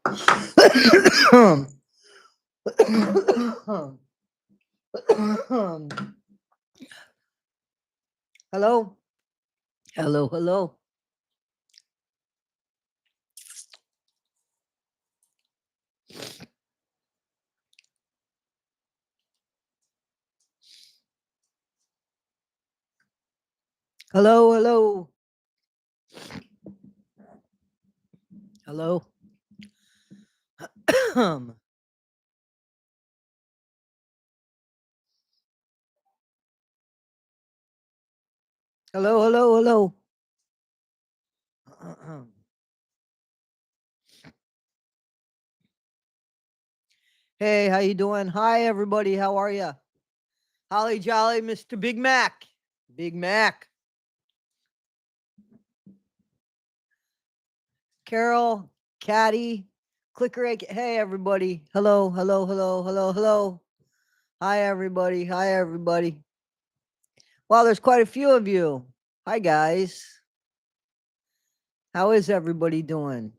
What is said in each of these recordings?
Hello, hello, hello, hello, hello, hello. Hello, hello, hello. Hey, how you doing? Hi, everybody. How are you? Holly Jolly, Mr. Big Mac. Big Mac. Carol, Caddy, Clicker. Hey, everybody. Hello, hello, hello, hello, hello. Hi, everybody. Hi, everybody. Wow, there's quite a few of you. Hi, guys. How is everybody doing?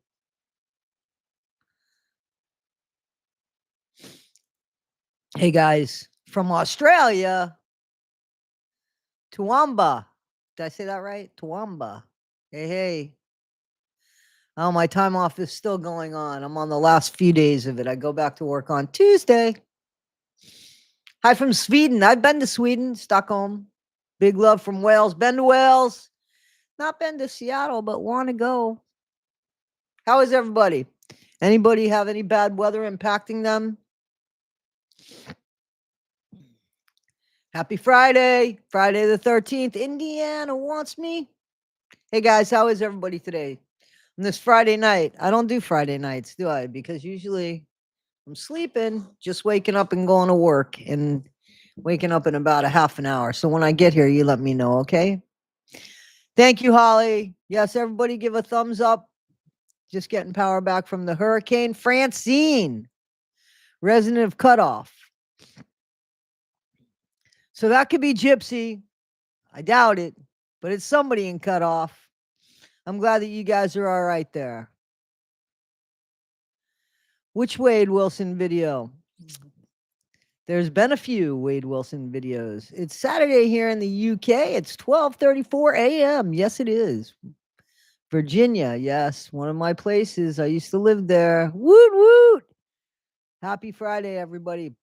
Hey, guys. From Australia, Toowoomba. Did I say that right? Toowoomba. Hey, hey. Oh, my time off is still going on. I'm on the last few days of it. I go back to work on Tuesday. Hi from Sweden. I've been to Sweden, Stockholm. Big love from Wales. Been to Wales. Not been to Seattle, but want to go. How is everybody? Anybody have any bad weather impacting them? Happy Friday, Friday the 13th. Indiana wants me. Hey guys, how is everybody today? On this Friday night, I don't do Friday nights, do I? Because usually I'm sleeping, just waking up and going to work and waking up in about a half an hour. So when I get here, you let me know, okay? Thank you, Holly. Yes, everybody give a thumbs up. Just getting power back from the hurricane. Francine, resident of Cutoff. So that could be Gypsy. I doubt it, but it's somebody in Cutoff. I'm glad that you guys are all right there. Which Wade Wilson video? There's been a few Wade Wilson videos. It's Saturday here in the UK. It's 12:34 a.m. Yes, it is. Virginia, yes, one of my places. I used to live there. Woot woot. Happy Friday, everybody.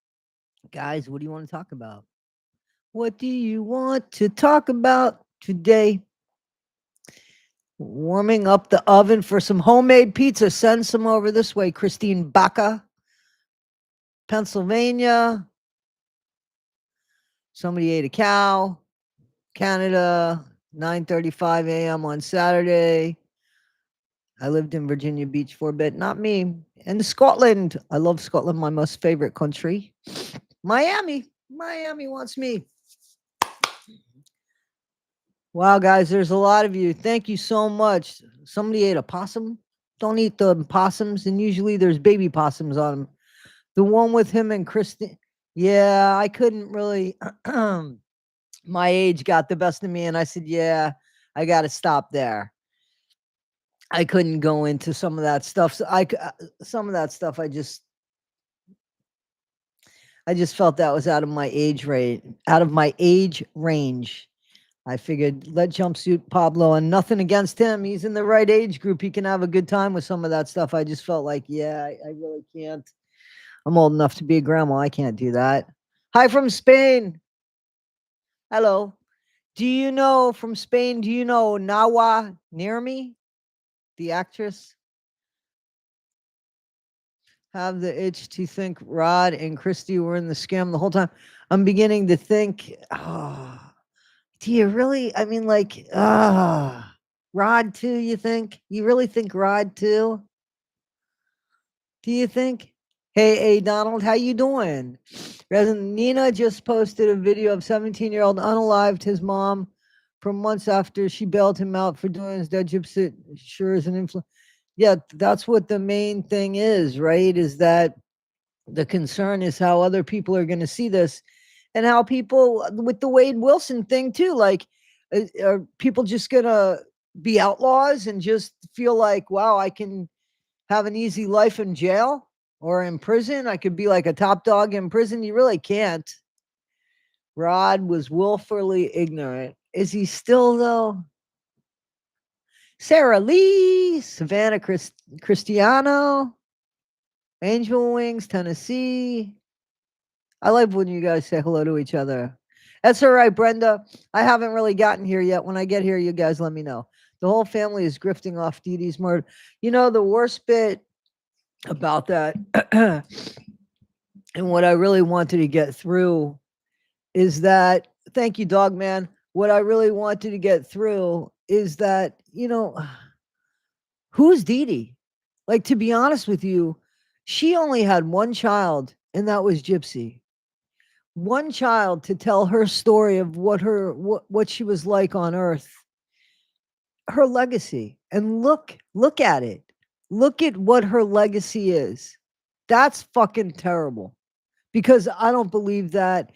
Guys, what do you want to talk about? What do you want to talk about today? Warming up the oven for some homemade pizza. Send some over this way, Christine Baca, Pennsylvania. Somebody ate a cow. Canada, 9:35 a.m. on Saturday. I lived in Virginia Beach for a bit. Not me. And Scotland. I love Scotland, my most favorite country. Miami. Miami wants me. Wow, guys, there's a lot of you. Thank you so much. Somebody ate a possum. Don't eat the possums, and usually there's baby possums on them. The one with him and Kristen. Yeah, I couldn't really. My age got the best of me, and I said, "Yeah, I got to stop there." I couldn't go into some of that stuff. So some of that stuff, I just felt that was out of my age rate, out of my age range. I figured let jumpsuit Pablo, and nothing against him. He's in the right age group. He can have a good time with some of that stuff. I just felt like, yeah, I really can't. I'm old enough to be a grandma. I can't do that. Hi from Spain. Hello. Do you know from Spain? Do you know Nawa Nirmi, the actress? Have the itch to think Rod and Christy were in the scam the whole time. I'm beginning to think, oh, do you really? I mean, like, Rod too, you think? You really think Rod too? Do you think? Hey, Donald, how you doing? Resident Nina just posted a video of 17-year-old unalived his mom for months after she bailed him out for doing his dead gypsy. Sure is an influence. Yeah, that's what the main thing is, right? Is that the concern is how other people are going to see this, and how people with the Wade Wilson thing too. Like, are people just going to be outlaws and just feel like, wow, I can have an easy life in jail or in prison. I could be like a top dog in prison. You really can't. Rod was willfully ignorant. Is he still, though? Sarah Lee, Savannah Cristiano, Angel Wings, Tennessee. I love when you guys say hello to each other. That's all right, Brenda. I haven't really gotten here yet. When I get here, you guys let me know. The whole family is grifting off Dee Dee's murder. You know, the worst bit about that, and what I really wanted to get through is that, thank you, Dog Man. What I really wanted to get through is that, who's Dee Dee? Like, to be honest with you, she only had one child, and that was Gypsy. One child to tell her story of what she was like on Earth, her legacy. And look at it. Look at what her legacy is. That's fucking terrible. Because I don't believe that.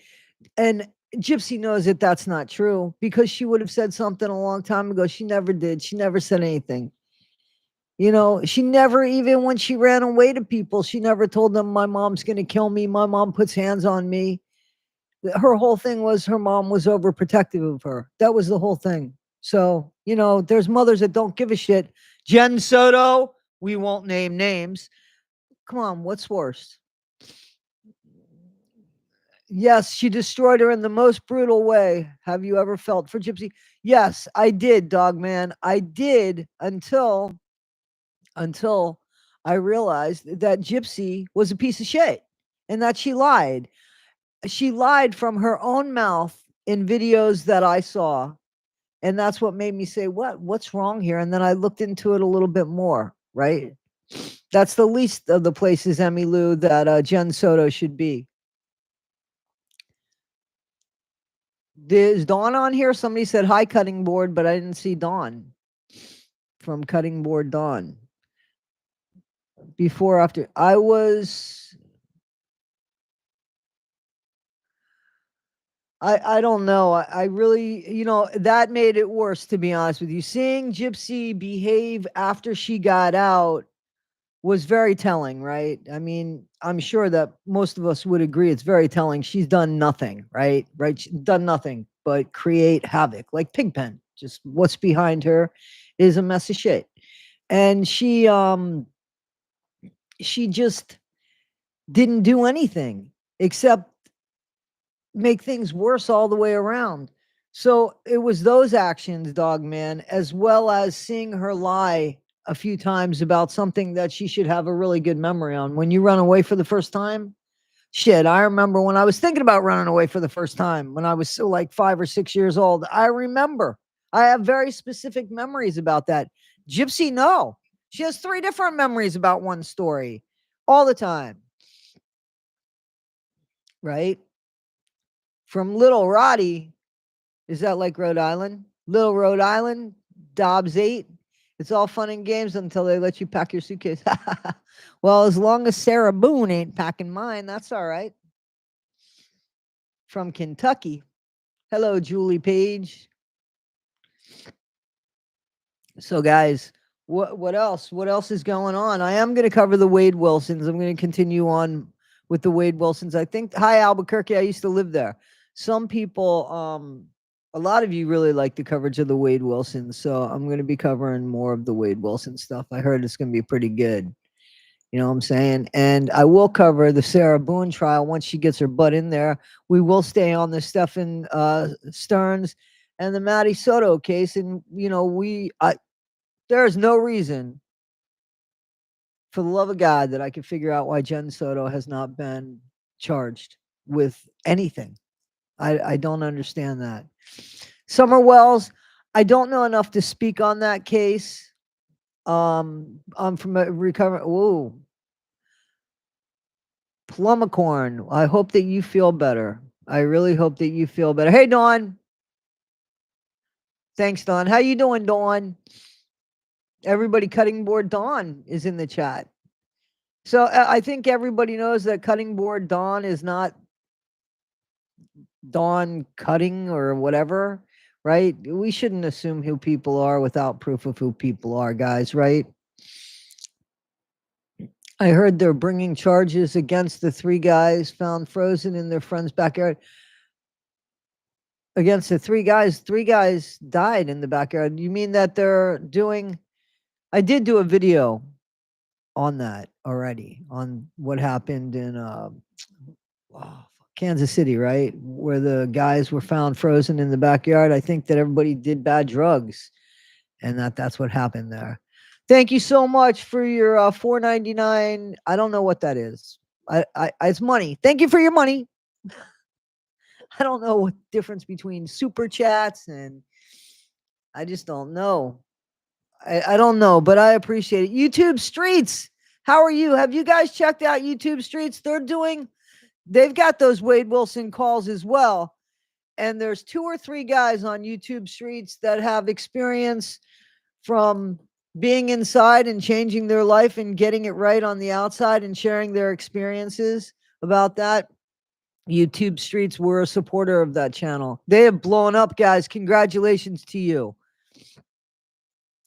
And Gypsy knows that that's not true, because she would have said something a long time ago. She never did. She never said anything. She never, even when she ran away to people, she never told them, my mom's going to kill me. My mom puts hands on me. Her whole thing was her mom was overprotective of her. That was the whole thing. So, there's mothers that don't give a shit. Jen Soto, we won't name names. Come on, what's worse? Yes, she destroyed her in the most brutal way. Have you ever felt for Gypsy? Yes, I did, Dog Man. I did until I realized that Gypsy was a piece of shit and that she lied. She lied from her own mouth in videos that I saw. And that's what made me say, what's wrong here? And then I looked into it a little bit more, right? That's the least of the places, Emmy Lou, that Jen Soto should be. Is Dawn on here? Somebody said hi, Cutting Board, but I didn't see Dawn from Cutting Board Dawn. Before, after, I don't know. I really, that made it worse, to be honest with you. Seeing Gypsy behave after she got out was very telling, right? I mean, I'm sure that most of us would agree it's very telling. She's done nothing, right? Right? She's done nothing but create havoc, like Pigpen. Just what's behind her is a mess of shit. And she just didn't do anything except make things worse all the way around. So it was those actions, Dog Man, as well as seeing her lie a few times about something that she should have a really good memory on. When you run away for the first time, shit, I remember when I was thinking about running away for the first time, when I was still like 5 or 6 years old. I remember. I have very specific memories about that. Gypsy, no. She has 3 different memories about one story all the time. Right? From Little Roddy, is that like Rhode Island? Little Rhode Island, Dobbs 8. It's all fun and games until they let you pack your suitcase. Well, as long as Sarah Boone ain't packing mine, that's all right. From Kentucky. Hello, Julie Page. So, guys, what else? What else is going on? I am going to cover the Wade Wilsons. I'm going to continue on with the Wade Wilsons. I think, hi, Albuquerque. I used to live there. Some people, a lot of you really like the coverage of the Wade Wilson, so I'm going to be covering more of the Wade Wilson stuff. I heard it's going to be pretty good. You know what I'm saying? And I will cover the Sarah Boone trial once she gets her butt in there. We will stay on the Stephen Stearns and the Matty Soto case. And, there is no reason, for the love of God, that I can figure out why Jen Soto has not been charged with anything. I don't understand that. Summer Wells, I don't know enough to speak on that case. I'm from a recovery. Whoa. Plumicorn, I hope that you feel better. I really hope that you feel better. Hey, Dawn. Thanks, Dawn. How you doing, Dawn? Everybody, Cutting Board Dawn is in the chat. So I think everybody knows that Cutting Board Dawn is not Dawn Cutting or whatever, right? We shouldn't assume who people are without proof of who people are, guys, right? I heard they're bringing charges against the 3 guys found frozen in their friend's backyard. Against the 3 guys died in the backyard. You mean that they're doing I did do a video on that already, on what happened in, oh, Kansas City, right? Where the guys were found frozen in the backyard. I think that everybody did bad drugs, and that's what happened there. Thank you so much for your $4.99. I don't know what that is. It's money. Thank you for your money. I don't know what difference between super chats and I just don't know. I don't know, but I appreciate it. YouTube Streets, how are you? Have you guys checked out YouTube Streets? They've got those Wade Wilson calls as well. And there's 2 or 3 guys on YouTube Streets that have experience from being inside and changing their life and getting it right on the outside and sharing their experiences about that. YouTube Streets were a supporter of that channel. They have blown up, guys. Congratulations to you.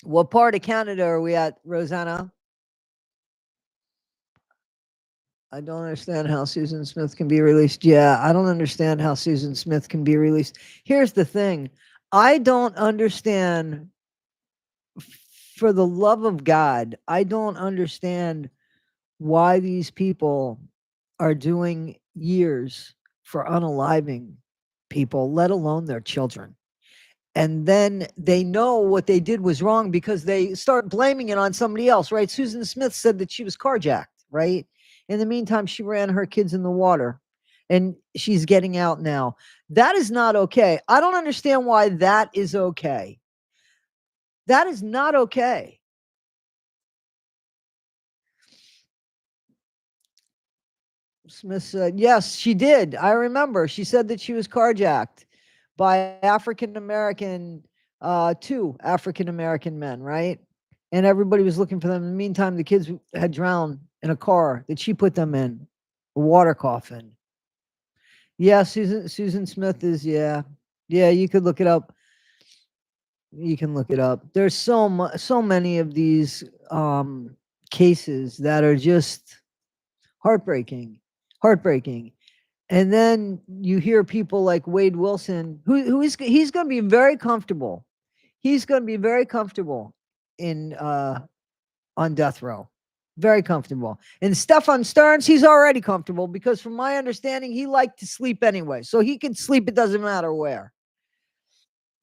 What part of Canada are we at, Rosanna? I don't understand how Susan Smith can be released. Yeah, I don't understand how Susan Smith can be released. Here's the thing. I don't understand, for the love of God, I don't understand why these people are doing years for unaliving people, let alone their children. And then they know what they did was wrong because they start blaming it on somebody else, right? Susan Smith said that she was carjacked, right? In the meantime, she ran her kids in the water and she's getting out now. That is not okay. I don't understand why that is okay. That is not okay. Smith said, yes, she did. I remember. She said that she was carjacked by African American, 2 African American men, right? And everybody was looking for them. In the meantime, the kids had drowned in a car that she put them in, a water coffin. Yeah, Susan Smith is, yeah. Yeah, you could look it up. You can look it up. There's so many of these cases that are just heartbreaking. Heartbreaking. And then you hear people like Wade Wilson, he's going to be very comfortable. He's going to be very comfortable in on death row, very comfortable. And Stefan Stearns, he's already comfortable because, from my understanding, he liked to sleep anyway, so he can sleep. It doesn't matter where.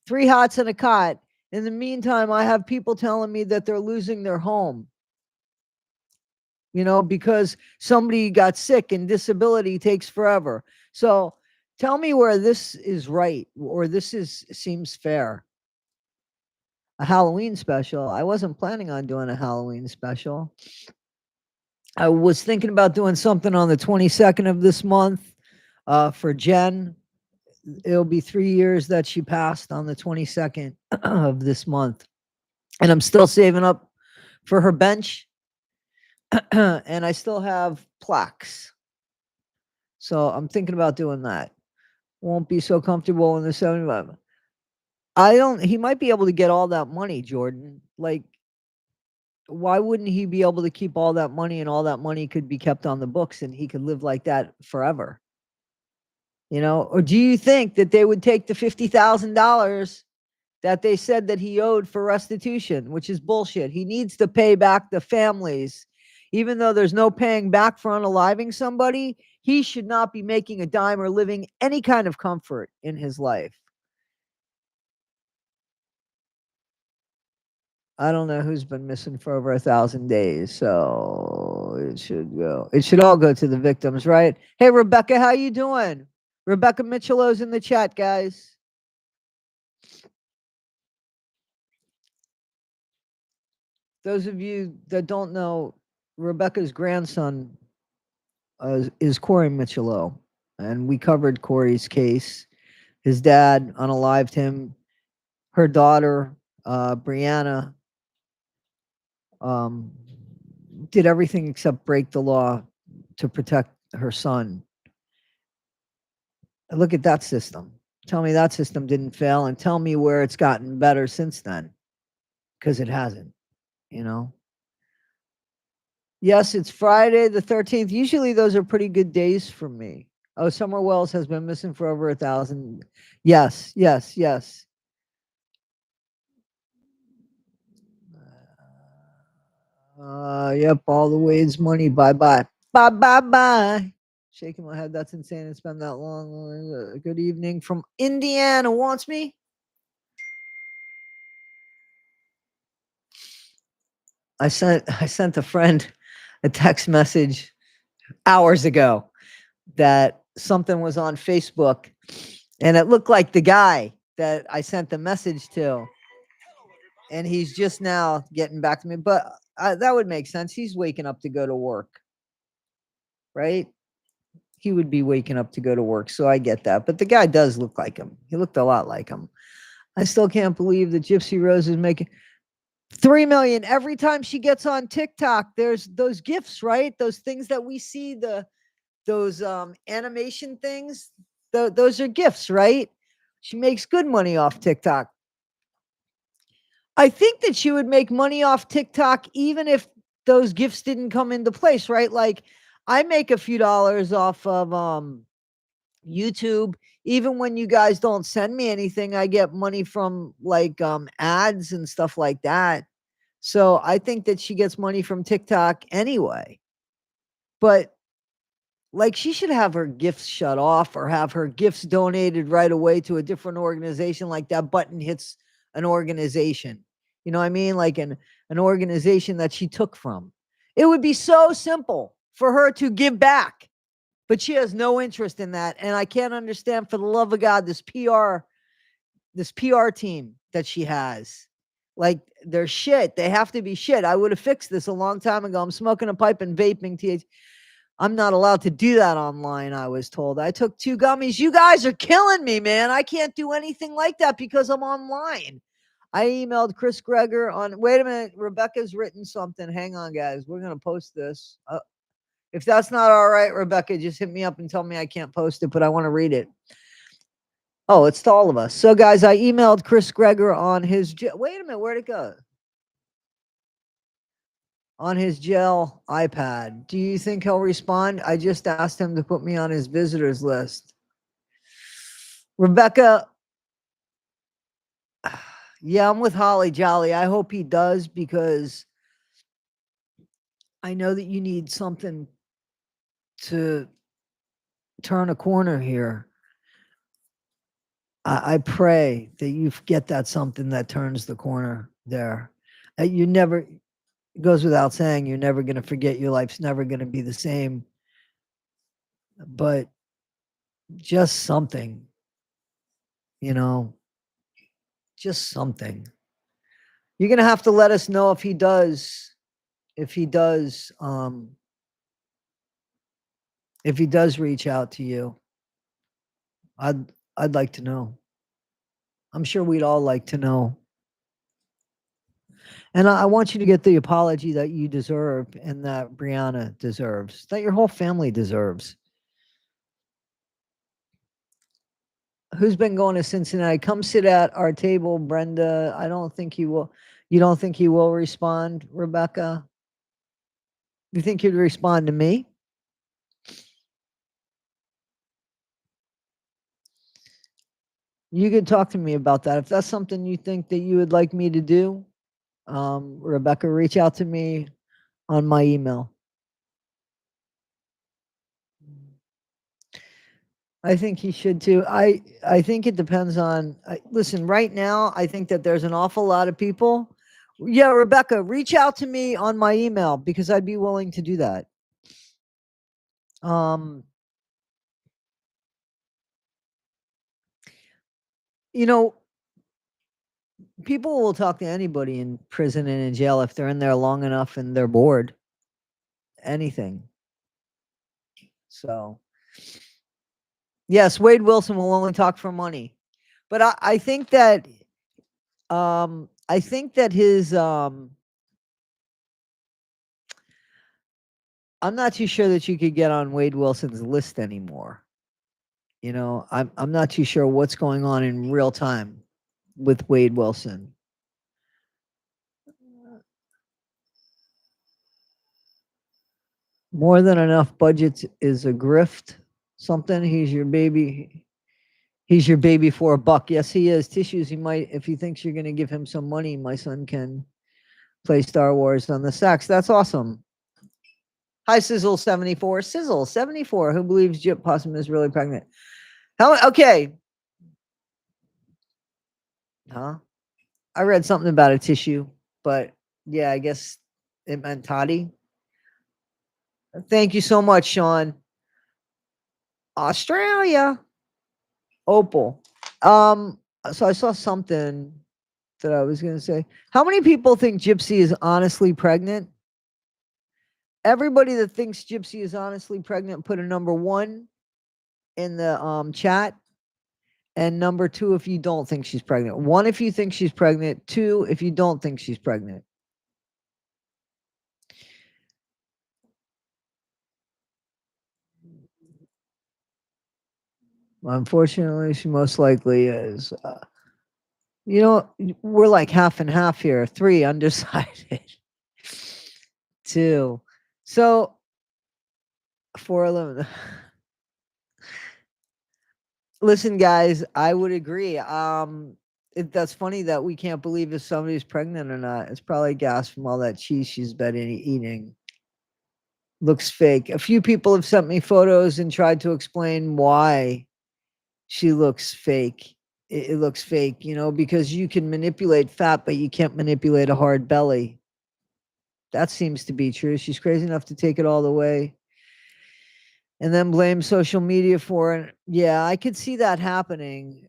3 hots and a cot. In the meantime, I have people telling me that they're losing their home, because somebody got sick and disability takes forever. So tell me where this is right or seems fair. A Halloween special. I wasn't planning on doing a Halloween special. I was thinking about doing something on the 22nd of this month for Jen. It'll be 3 years that she passed on the 22nd of this month. And I'm still saving up for her bench. And I still have plaques. So I'm thinking about doing that. Won't be so comfortable in the 75. He might be able to get all that money, Jordan. Like, why wouldn't he be able to keep all that money, and all that money could be kept on the books and he could live like that forever? Or do you think that they would take the $50,000 that they said that he owed for restitution, which is bullshit? He needs to pay back the families. Even though there's no paying back for unaliving somebody, he should not be making a dime or living any kind of comfort in his life. I don't know who's been missing for over 1,000 days, so it should all go to the victims, right? Hey, Rebecca, how you doing? Rebecca Michelo's in the chat, guys. Those of you that don't know, Rebecca's grandson is Corey Michelo, and we covered Corey's case. His dad unalived him. Her daughter, Brianna, did everything except break the law to protect her son. And look at that system. Tell me that system didn't fail, and tell me where it's gotten better since then, because it hasn't. Yes, it's Friday the 13th. Usually those are pretty good days for me. Oh, Summer Wells has been missing for over 1,000. Yes, yes, yes. Yep, all the Wade's money. Bye bye. Bye bye bye. Shaking my head. That's insane. It's been that long. Good evening from Indiana. Wants me? I sent a friend a text message hours ago that something was on Facebook, and it looked like the guy that I sent the message to, and he's just now getting back to me. But that would make sense. He's waking up to go to work, right? He would be waking up to go to work, so I get that. But the guy does look like him. He looked a lot like him. I still can't believe that Gypsy Rose is making 3 million every time she gets on TikTok. There's those gifts, right? Those things that we see, those animation things. Those are gifts, right? She makes good money off TikTok. I think that she would make money off TikTok even if those gifts didn't come into place, right? Like I make a few dollars off of YouTube. Even when you guys don't send me anything, I get money from like ads and stuff like that. So I think that she gets money from TikTok anyway. But like she should have her gifts shut off or have her gifts donated right away to a different organization, like that button hits an organization. You know what I mean? Like an organization that she took from. It would be so simple for her to give back, but she has no interest in that. And I can't understand, for the love of God, this PR team that she has. Like they're shit. They have to be shit. I would have fixed this a long time ago. I'm smoking a pipe and vaping THC. I'm not allowed to do that online, I was told. I took 2 gummies. You guys are killing me, man. I can't do anything like that because I'm online. I emailed Chris Greger on. Wait a minute. Rebecca's written something. Hang on, guys. We're going to post this. If that's not all right, Rebecca, just hit me up and tell me I can't post it, but I want to read it. Oh, it's to all of us. So, guys, I emailed Chris Greger on his. Wait a minute. Where'd it go? On his gel iPad. Do you think he'll respond? I just asked him to put me on his visitors list. Rebecca, yeah, I'm with Holly Jolly. I hope he does because I know that you need something to turn a corner here. I pray that you get that something that turns the corner there. You never, it goes without saying, you're never going to forget. Your life's never going to be the same. But just something, you know, just something. You're going to have to let us know if he does, if he does, if he does reach out to you. I'd like to know. I'm sure we'd all like to know. And I want you to get the apology that you deserve and that Brianna deserves, that your whole family deserves. Who's been going to Cincinnati? Come sit at our table, Brenda. I don't think he will. You don't think he will respond, Rebecca? You think he'd respond to me? You could talk to me about that. If that's something you think that you would like me to do, Rebecca, reach out to me on my email. I think he should too. I think it depends on. Listen, right now, I think that there's an awful lot of people. Yeah, Rebecca, reach out to me on my email because I'd be willing to do that. Um, you know, people will talk to anybody in prison and in jail if they're in there long enough and they're bored. Anything. So, yes, Wade Wilson will only talk for money, but I think that I think that his I'm not too sure that you could get on Wade Wilson's list anymore. You know, I'm not too sure what's going on in real time with Wade Wilson. More than enough budget is a grift. Something. He's your baby for a buck. Yes, he is. Tissues. He might, if he thinks you're going to give him some money, my son can play Star Wars on the sax. That's awesome. Hi, Sizzle74. Sizzle74. Who believes Gyp Possum is really pregnant? How? Okay. Huh? I read something about a tissue, but yeah, I guess it meant Toddy. Thank you so much, Sean. Australia. Opal. So I saw something that I was gonna say. How many people think Gypsy is honestly pregnant? Everybody that thinks Gypsy is honestly pregnant, put a number 1 in the chat. And number 2 if you don't think she's pregnant. 1 if you think she's pregnant, 2 if you don't think she's pregnant. Unfortunately, she most likely is. We're like half and half here. 3 undecided. 2. So 411. Listen, guys, I would agree. That's funny that we can't believe if somebody's pregnant or not. It's probably gas from all that cheese she's been eating. Looks fake. A few people have sent me photos and tried to explain why she looks fake. It looks fake, because you can manipulate fat, but you can't manipulate a hard belly. That seems to be true. She's crazy enough to take it all the way and then blame social media for it. Yeah, I could see that happening.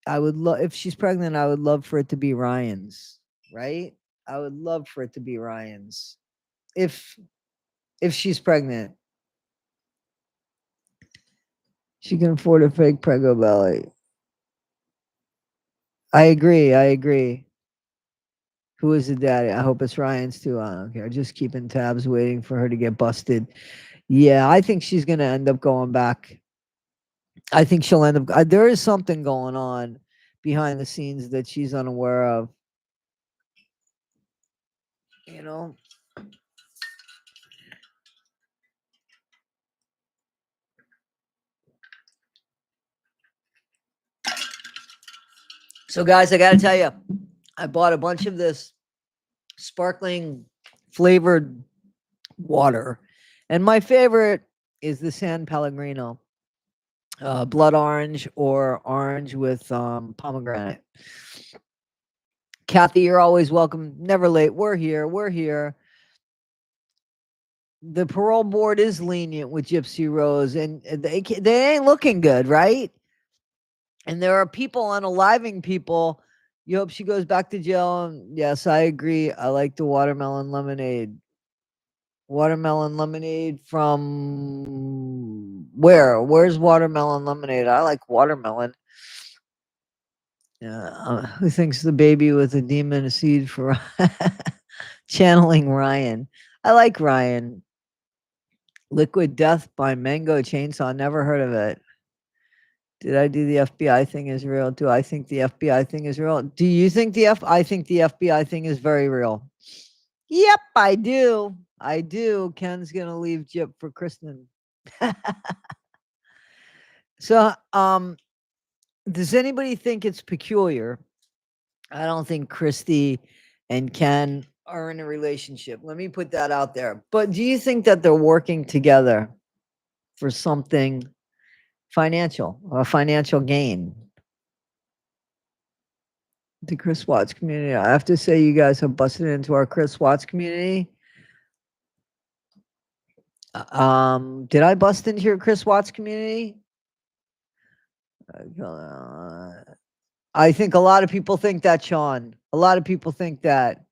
I would love, if she's pregnant, I would love for it to be Ryan's, right? I would love for it to be Ryan's. If she's pregnant, she can afford a fake prego belly. I agree. Who is the daddy? I hope it's Ryan's too. I don't care. Just keeping tabs, waiting for her to get busted. Yeah, I think she's gonna end up going back. I think she'll end up. There is something going on behind the scenes that she's unaware of. You know. So, guys, I got to tell you, I bought a bunch of this sparkling flavored water, and my favorite is the San Pellegrino, blood orange or orange with pomegranate. Kathy, you're always welcome. Never late. We're here. We're here. The parole board is lenient with Gypsy Rose, and they ain't looking good, right? And there are people unaliving people. You hope she goes back to jail. And yes, I agree. I like the watermelon lemonade. Watermelon lemonade from where? Where's watermelon lemonade? I like watermelon. Who thinks the baby with a demon seed for channeling Ryan? I like Ryan. Liquid Death by Mango Chainsaw. Never heard of it. Did I do the FBI thing is real? Do I think the FBI thing is real? Do you think I think the FBI thing is very real. Yep, I do. I do. Ken's gonna leave Gyp for Kristen. So, does anybody think it's peculiar? I don't think Christy and Ken are in a relationship. Let me put that out there. But do you think that they're working together for something financial, a financial gain? The Chris Watts community. I have to say, you guys have busted into our Chris Watts community. Did I bust into your Chris Watts community? I think a lot of people think that, Sean. A lot of people think that.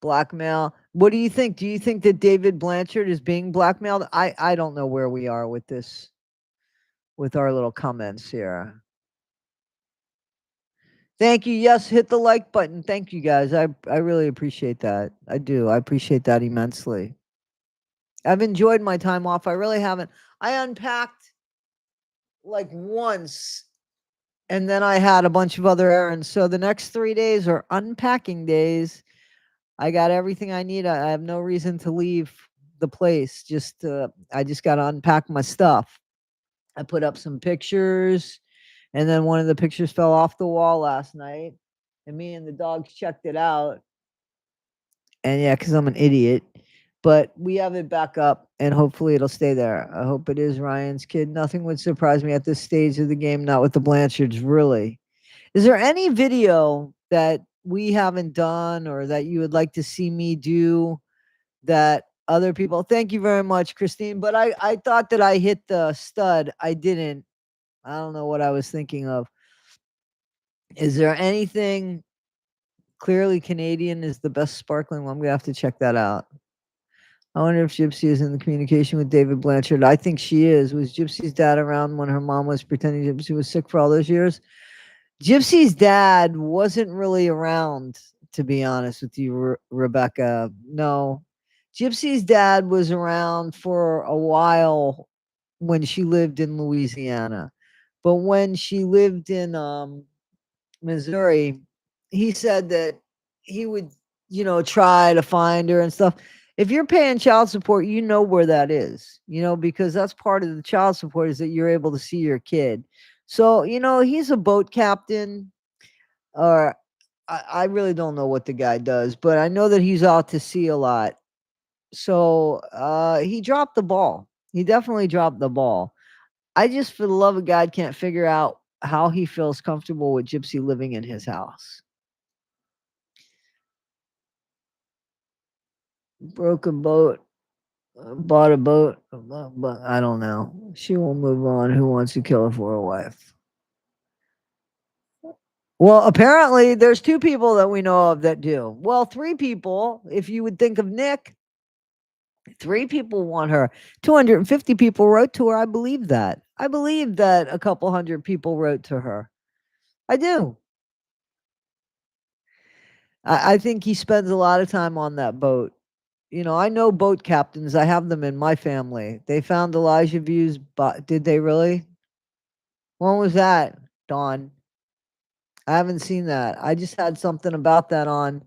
Blackmail. What do you think? Do you think that David Blanchard is being blackmailed? I don't know where we are with this, with our little comments here. Thank you. Yes, hit the like button. Thank you, guys. I really appreciate that. I do. I appreciate that immensely. I've enjoyed my time off. I really haven't. I unpacked like once, and then I had a bunch of other errands. So the next 3 days are unpacking days. I got everything I need. I have no reason to leave. the place. I just got to unpack my stuff. I put up some pictures, and then one of the pictures fell off the wall last night, and me and the dogs checked it out. And yeah, because I'm an idiot. But we have it back up, and hopefully it'll stay there. I hope it is Ryan's kid. Nothing would surprise me at this stage of the game, not with the Blanchards, really. Is there any video that we haven't done or that you would like to see me do that other people? Thank you very much, Christine. But I thought that I hit the stud. I didn't. I don't know what I was thinking of. Is there anything? Clearly, Canadian is the best sparkling one. I'm gonna have to check that out. I wonder if Gypsy is in the communication with David Blanchard. I think she is. Was Gypsy's dad around when her mom was pretending Gypsy was sick for all those years? Gypsy's dad wasn't really around, to be honest with you, Rebecca. No. Gypsy's dad was around for a while when she lived in Louisiana. But when she lived in Missouri, he said that he would, try to find her and stuff. If you're paying child support, you know where that is, because that's part of the child support is that you're able to see your kid. So, he's a boat captain, or I really don't know what the guy does, but I know that he's out to sea a lot. So he dropped the ball. He definitely dropped the ball. I just, for the love of God, can't figure out how he feels comfortable with Gypsy living in his house. Broke a boat, bought a boat, but I don't know. She won't move on. Who wants to kill her for a wife? Well, apparently there's two people that we know of that do. Well, three people, if you would think of Nick. Three people want her. 250 people wrote to her. I believe that. I believe that a couple hundred people wrote to her. I do. I think he spends a lot of time on that boat. I know boat captains. I have them in my family. They found Elijah View's, but did they really? When was that, Dawn? I haven't seen that. I just had something about that on.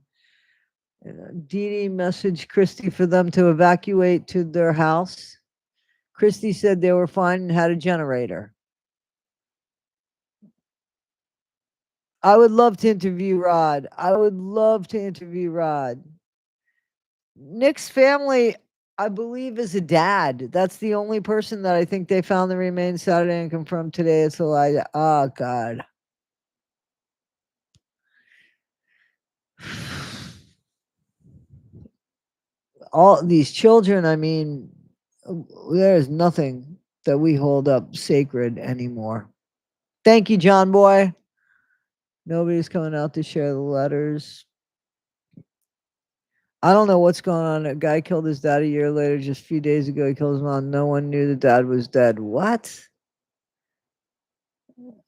Dee Dee messaged Christy for them to evacuate to their house. Christy said they were fine and had a generator. I would love to interview Rod. I would love to interview Rod. Nick's family, I believe, is a dad. That's the only person that I think they found the remains Saturday and confirmed today. It's Elijah. Oh, God. All these children, I mean, there's nothing that we hold up sacred anymore. Thank you, John Boy. Nobody's coming out to share the letters. I don't know what's going on. A guy killed his dad a year later. Just a few days ago, he killed his mom. No one knew the dad was dead. What?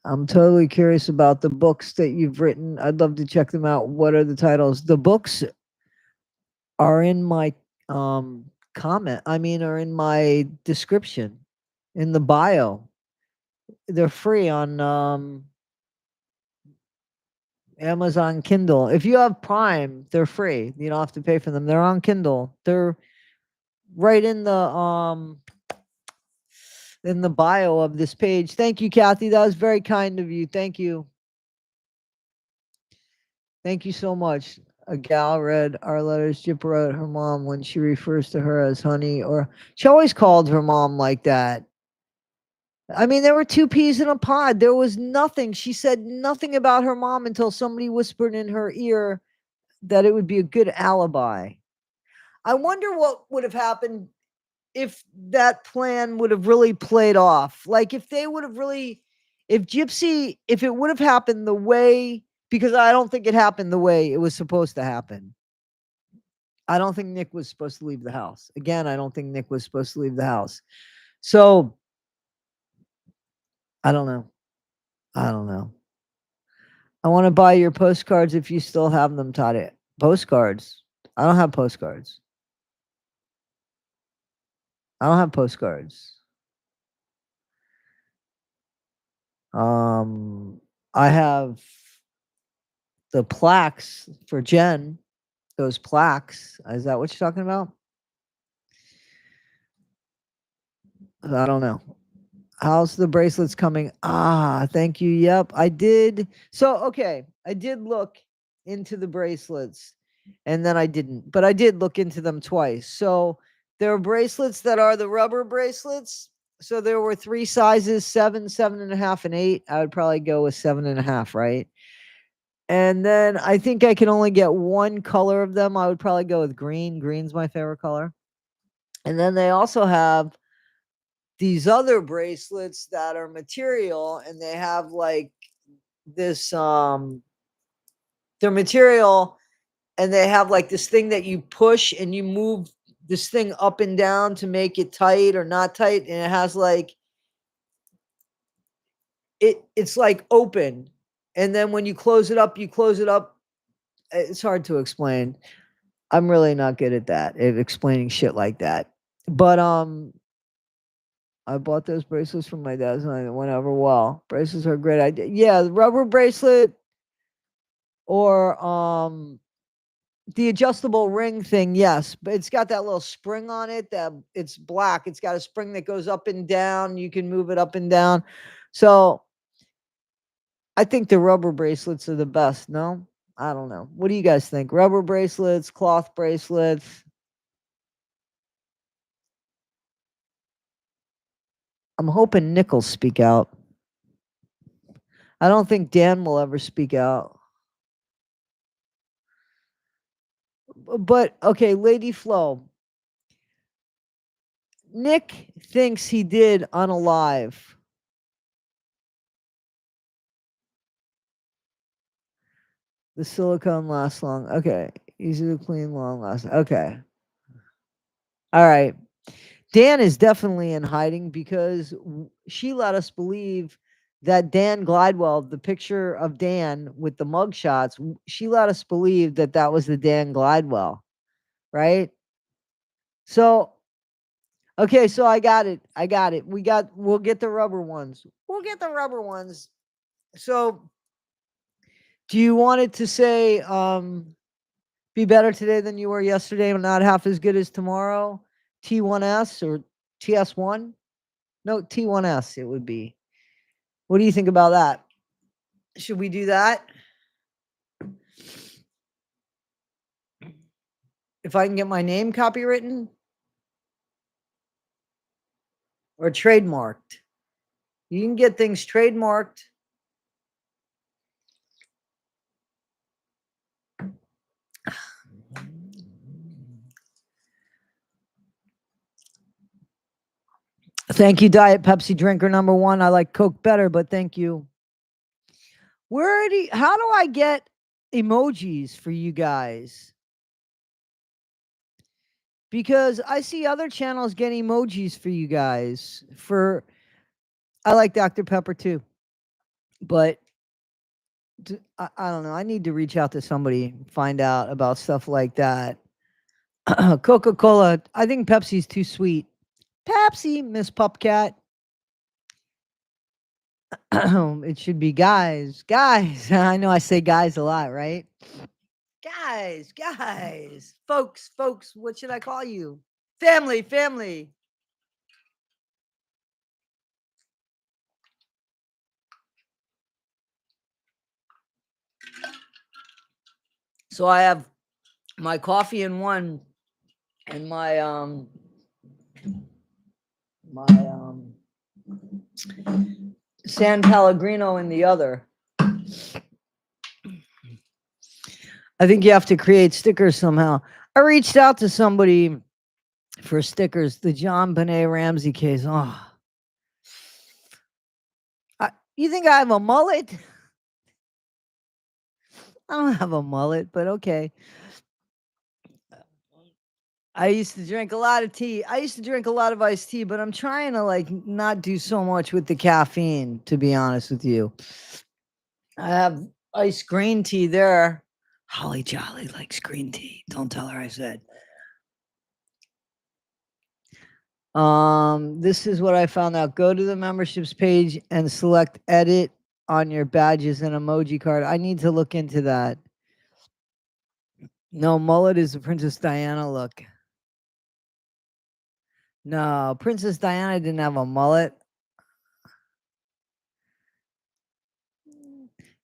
I'm totally curious about the books that you've written. I'd love to check them out. What are the titles? The books are in my comment. I mean, are in my description, in the bio. They're free on Amazon Kindle. If you have Prime, they're free. You don't have to pay for them. They're on Kindle. They're right in the bio of this page. Thank you, Kathy. That was very kind of you. Thank you. Thank you so much. A gal read our letters. Jip wrote her mom when she refers to her as honey, or she always called her mom like that. I mean, there were two peas in a pod. There was nothing. She said nothing about her mom until somebody whispered in her ear that it would be a good alibi. I wonder what would have happened if that plan would have really played off. Like if they would have really, if Gypsy, if it would have happened the way, because I don't think it happened the way it was supposed to happen. I don't think Nick was supposed to leave the house. Again, I don't think Nick was supposed to leave the house. So I don't know. I don't know. I want to buy your postcards if you still have them, Todd. Postcards. I don't have postcards. I don't have postcards. I have the plaques for Jen. Those plaques. Is that what you're talking about? I don't know. How's the bracelets coming? Ah, thank you. Yep, I did. So, okay, I did look into the bracelets and then I didn't, but I did look into them twice. So, there are bracelets that are the rubber bracelets. So, there were three sizes: 7, 7.5, and 8. I would probably go with 7.5, right? And then I think I can only get one color of them. I would probably go with green. Green's my favorite color. And then they also have these other bracelets that are material and they have like this they're material and they have like this thing that you push and you move this thing up and down to make it tight or not tight, and it has like it's like open, and then when you close it up, it's hard to explain. I'm really not good at that, at explaining shit like that. But I bought those bracelets from my dad's and it went over well. Bracelets are a great idea. Yeah, the rubber bracelet or the adjustable ring thing, yes, but it's got that little spring on it that it's black. It's got a spring that goes up and down. You can move it up and down. So I think the rubber bracelets are the best. No, I don't know. What do you guys think? Rubber bracelets, cloth bracelets? I'm hoping Nick will speak out. I don't think Dan will ever speak out. But okay, Lady Flo. Nick thinks he did Unalive. The silicone lasts long. Okay. Easy to clean, long lasting. Okay. All right. Dan is definitely in hiding because she let us believe that Dan Glidewell, the picture of Dan with the mugshots, she let us believe that that was the Dan Glidewell, right? So, okay, so I got it. I got it. We'll get the rubber ones. We'll get the rubber ones. So, do you want it to say be better today than you were yesterday, but not half as good as tomorrow? T1S or TS1? No, T1S it would be. What do you think about that? Should we do that? If I can get my name copywritten or trademarked. You can get things trademarked. Thank you, Diet Pepsi drinker number one. I like Coke better, but thank you. How do I get emojis for you guys? Because I see other channels get emojis for you guys. I like Dr. Pepper too, but I don't know. I need to reach out to somebody, find out about stuff like that. Coca-Cola. I think Pepsi's too sweet. Pepsi, Miss Pupcat. It should be guys. Guys. I know I say guys a lot, right? Guys. Folks, what should I call you? Family. So I have my coffee in one and my San Pellegrino in the other. I think you have to create stickers somehow. I reached out to somebody for stickers. The John Benet Ramsey case. Oh, you think I have a mullet? I don't have a mullet, but okay. I used to drink a lot of tea. I used to drink a lot of iced tea, but I'm trying to like not do so much with the caffeine, to be honest with you. I have iced green tea there. Holly Jolly likes green tea. Don't tell her I said. This is what I found out. Go to the memberships page and select edit on your badges and emoji card. I need to look into that. No, mullet is the Princess Diana look. No, Princess Diana didn't have a mullet.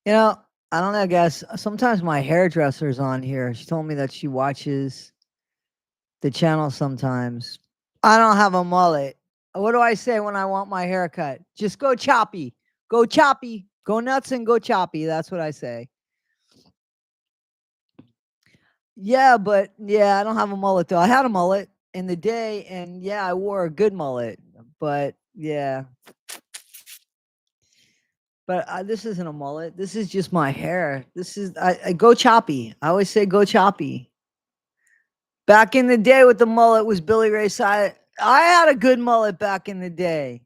You know, I don't know, guys. Sometimes my hairdresser's on here. She told me that she watches the channel sometimes. I don't have a mullet. What do I say when I want my hair cut? Just go choppy. Go choppy. Go nuts and go choppy. That's what I say. Yeah, but yeah, I don't have a mullet though. I had a mullet in the day, and yeah, I wore a good mullet. But yeah, but this isn't a mullet. This is just my hair. This is I go choppy. I always say go choppy. Back in the day with the mullet was Billy Ray Cyrus. I had a good mullet back in the day.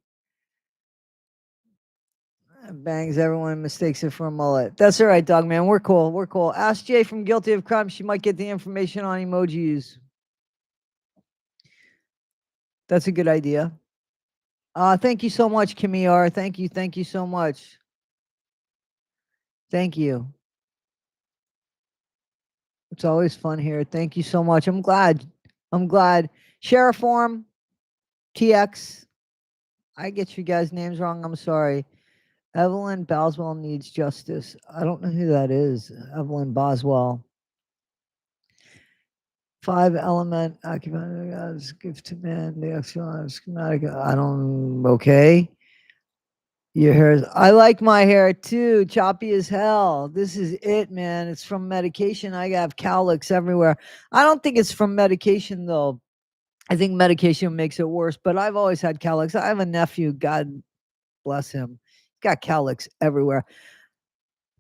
Bangs, everyone mistakes it for a mullet. That's all right, dog man. We're cool. We're cool. Ask Jay from Guilty of Crime. She might get the information on emojis. That's a good idea. Thank you so much, Kimmy R. Thank you. Thank you so much. Thank you. It's always fun here. Thank you so much. I'm glad. I'm glad. Sheriff Form, TX. I get you guys' names wrong. I'm sorry. Evelyn Boswell needs justice. I don't know who that is. Evelyn Boswell. 5-element occupant God's gift to man. The actual schematic. I don't. Okay. Your hair. I like my hair too. Choppy as hell. This is it, man. It's from medication. I have cowlicks everywhere. I don't think it's from medication though. I think medication makes it worse. But I've always had cowlicks. I have a nephew. God bless him. He's got cowlicks everywhere.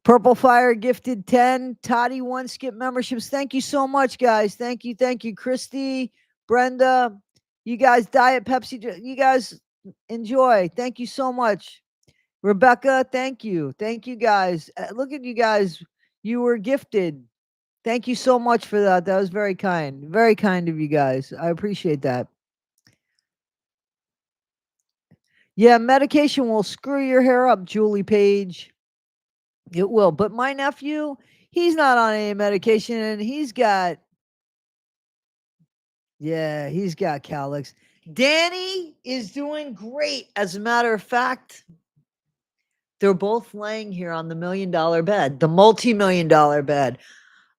Purple Fire gifted 10. Toddy 1 skip memberships. Thank you so much, guys. Thank you. Thank you. Christy, Brenda, you guys, Diet Pepsi. You guys enjoy. Thank you so much. Rebecca, thank you. Thank you, guys. Look at you guys. You were gifted. Thank you so much for that. That was very kind. Very kind of you guys. I appreciate that. Yeah, medication will screw your hair up, Julie Page. It will. But my nephew, he's not on any medication and he's got cowlicks. Danny is doing great. As a matter of fact, they're both laying here on the $1 million bed, the multi-million-dollar bed.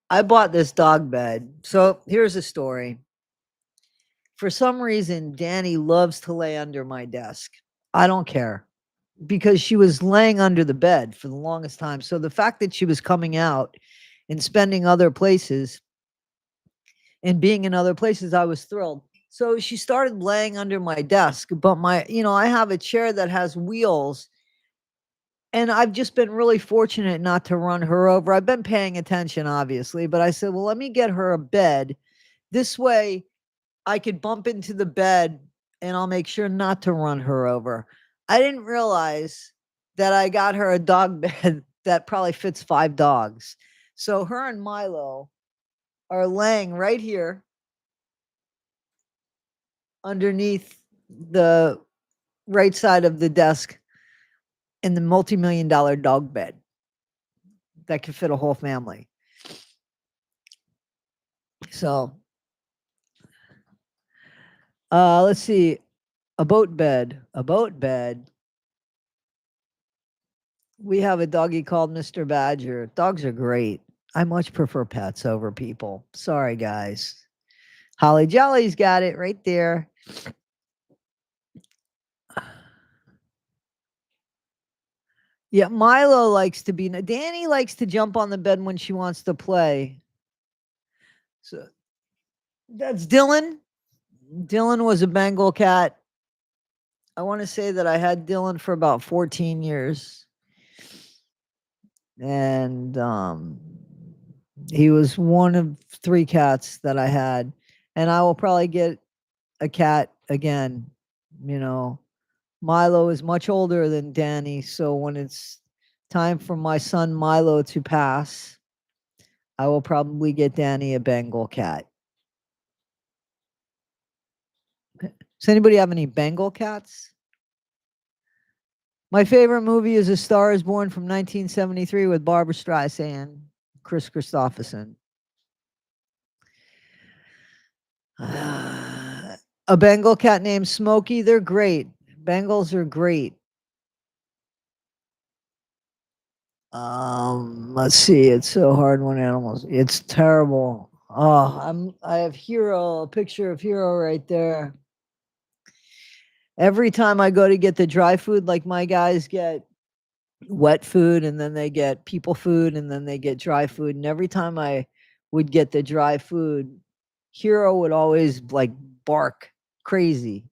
I bought this dog bed. So here's a story. For some reason, Danny loves to lay under my desk. I don't care because she was laying under the bed for the longest time. So the fact that she was coming out and spending other places and being in other places, I was thrilled. So she started laying under my desk, but I have a chair that has wheels, and I've just been really fortunate not to run her over. I've been paying attention, obviously, but I said, well, let me get her a bed. This way I could bump into the bed and I'll make sure not to run her over. I didn't realize that I got her a dog bed that probably fits 5 dogs. So her and Milo are laying right here underneath the right side of the desk in the multi-million-dollar dog bed that could fit a whole family. So, let's see. A boat bed. A boat bed. We have a doggy called Mr. Badger. Dogs are great. I much prefer pets over people. Sorry, guys. Holly Jolly's got it right there. Yeah, Milo likes to be. Danny likes to jump on the bed when she wants to play. So that's Dylan. Dylan was a Bengal cat. I want to say that I had Dylan for about 14 years. And he was one of 3 cats that I had. And I will probably get a cat again. You know, Milo is much older than Danny. So when it's time for my son Milo to pass, I will probably get Danny a Bengal cat. Does anybody have any Bengal cats? My favorite movie is A Star is Born from 1973 with Barbara Streisand, Chris Christopherson. A Bengal cat named Smokey. They're great. Bengals are great. Let's see. It's so hard when animals. It's terrible. Oh, I have Hero, a picture of Hero right there. Every time I go to get the dry food, like my guys get wet food and then they get people food and then they get dry food. And every time I would get the dry food, Hero would always like bark crazy.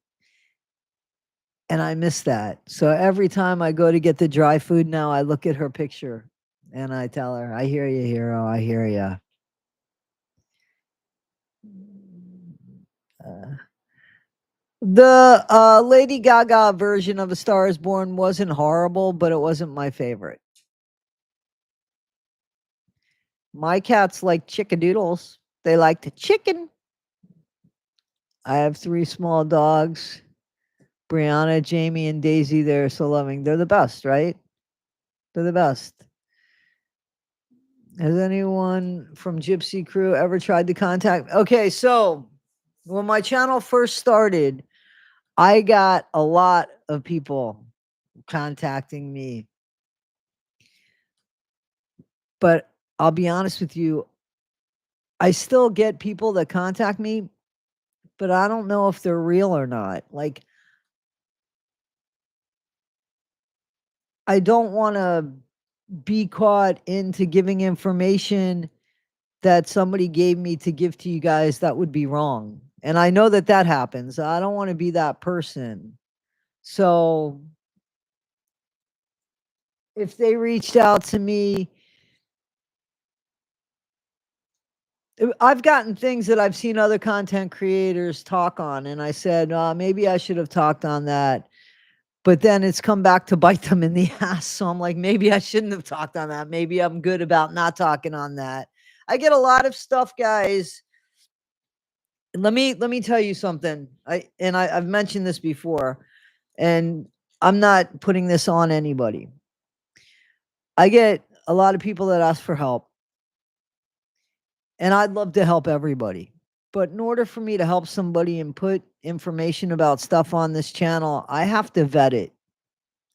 And I miss that. So every time I go to get the dry food now, I look at her picture and I tell her, I hear you, Hero. I hear you. The Lady Gaga version of A Star is Born wasn't horrible, but it wasn't my favorite. My cats like chickadoodles. They like the chicken. I have 3 small dogs. Brianna, Jamie, and Daisy. They're so loving. They're the best, right? They're the best. Has anyone from Gypsy Crew ever tried to contact? Okay, so when my channel first started, I got a lot of people contacting me. But I'll be honest with you, I still get people that contact me, but I don't know if they're real or not. Like, I don't want to be caught into giving information that somebody gave me to give to you guys that would be wrong. And I know that that happens. I don't want to be that person. So if they reached out to me, I've gotten things that I've seen other content creators talk on, and I said, maybe I should have talked on that. But then it's come back to bite them in the ass. So I'm like, maybe I shouldn't have talked on that. Maybe I'm good about not talking on that. I get a lot of stuff, guys. Let me tell you something. I've mentioned this before, and I'm not putting this on anybody. I get a lot of people that ask for help, and I'd love to help everybody. But in order for me to help somebody and put information about stuff on this channel, I have to vet it.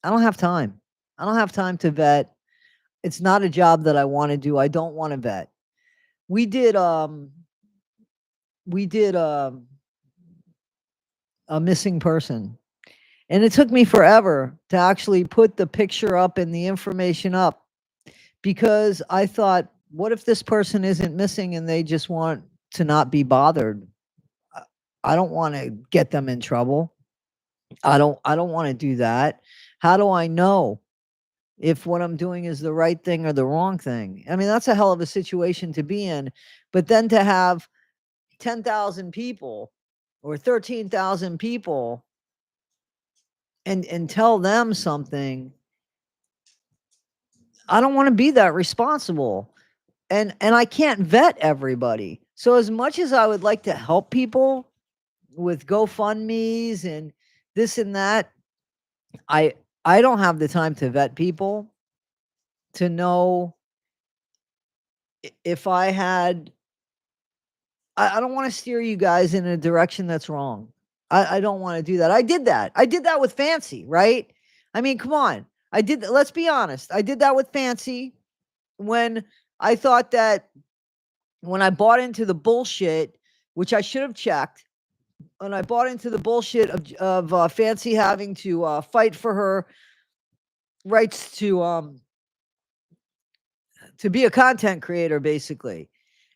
I don't have time. I don't have time to vet. It's not a job that I want to do. I don't want to vet. We did we did a missing person. And it took me forever to actually put the picture up and the information up because I thought, what if this person isn't missing and they just want to not be bothered? I don't want to get them in trouble. I don't want to do that. How do I know if what I'm doing is the right thing or the wrong thing? I mean, that's a hell of a situation to be in. But then to have 10,000 people or 13,000 people and tell them something, I don't want to be that responsible. And I can't vet everybody. So as much as I would like to help people with GoFundMe's and this and that, I I don't have the time to vet people to know if I had I don't want to steer you guys in a direction that's wrong. I don't want to do that. I did that. I did that with Fancy, right? I mean, come on. I did. Let's be honest. I did that with Fancy when I thought that when I bought into the bullshit, which I should have checked, when I bought into the bullshit of Fancy having to fight for her rights to be a content creator, basically.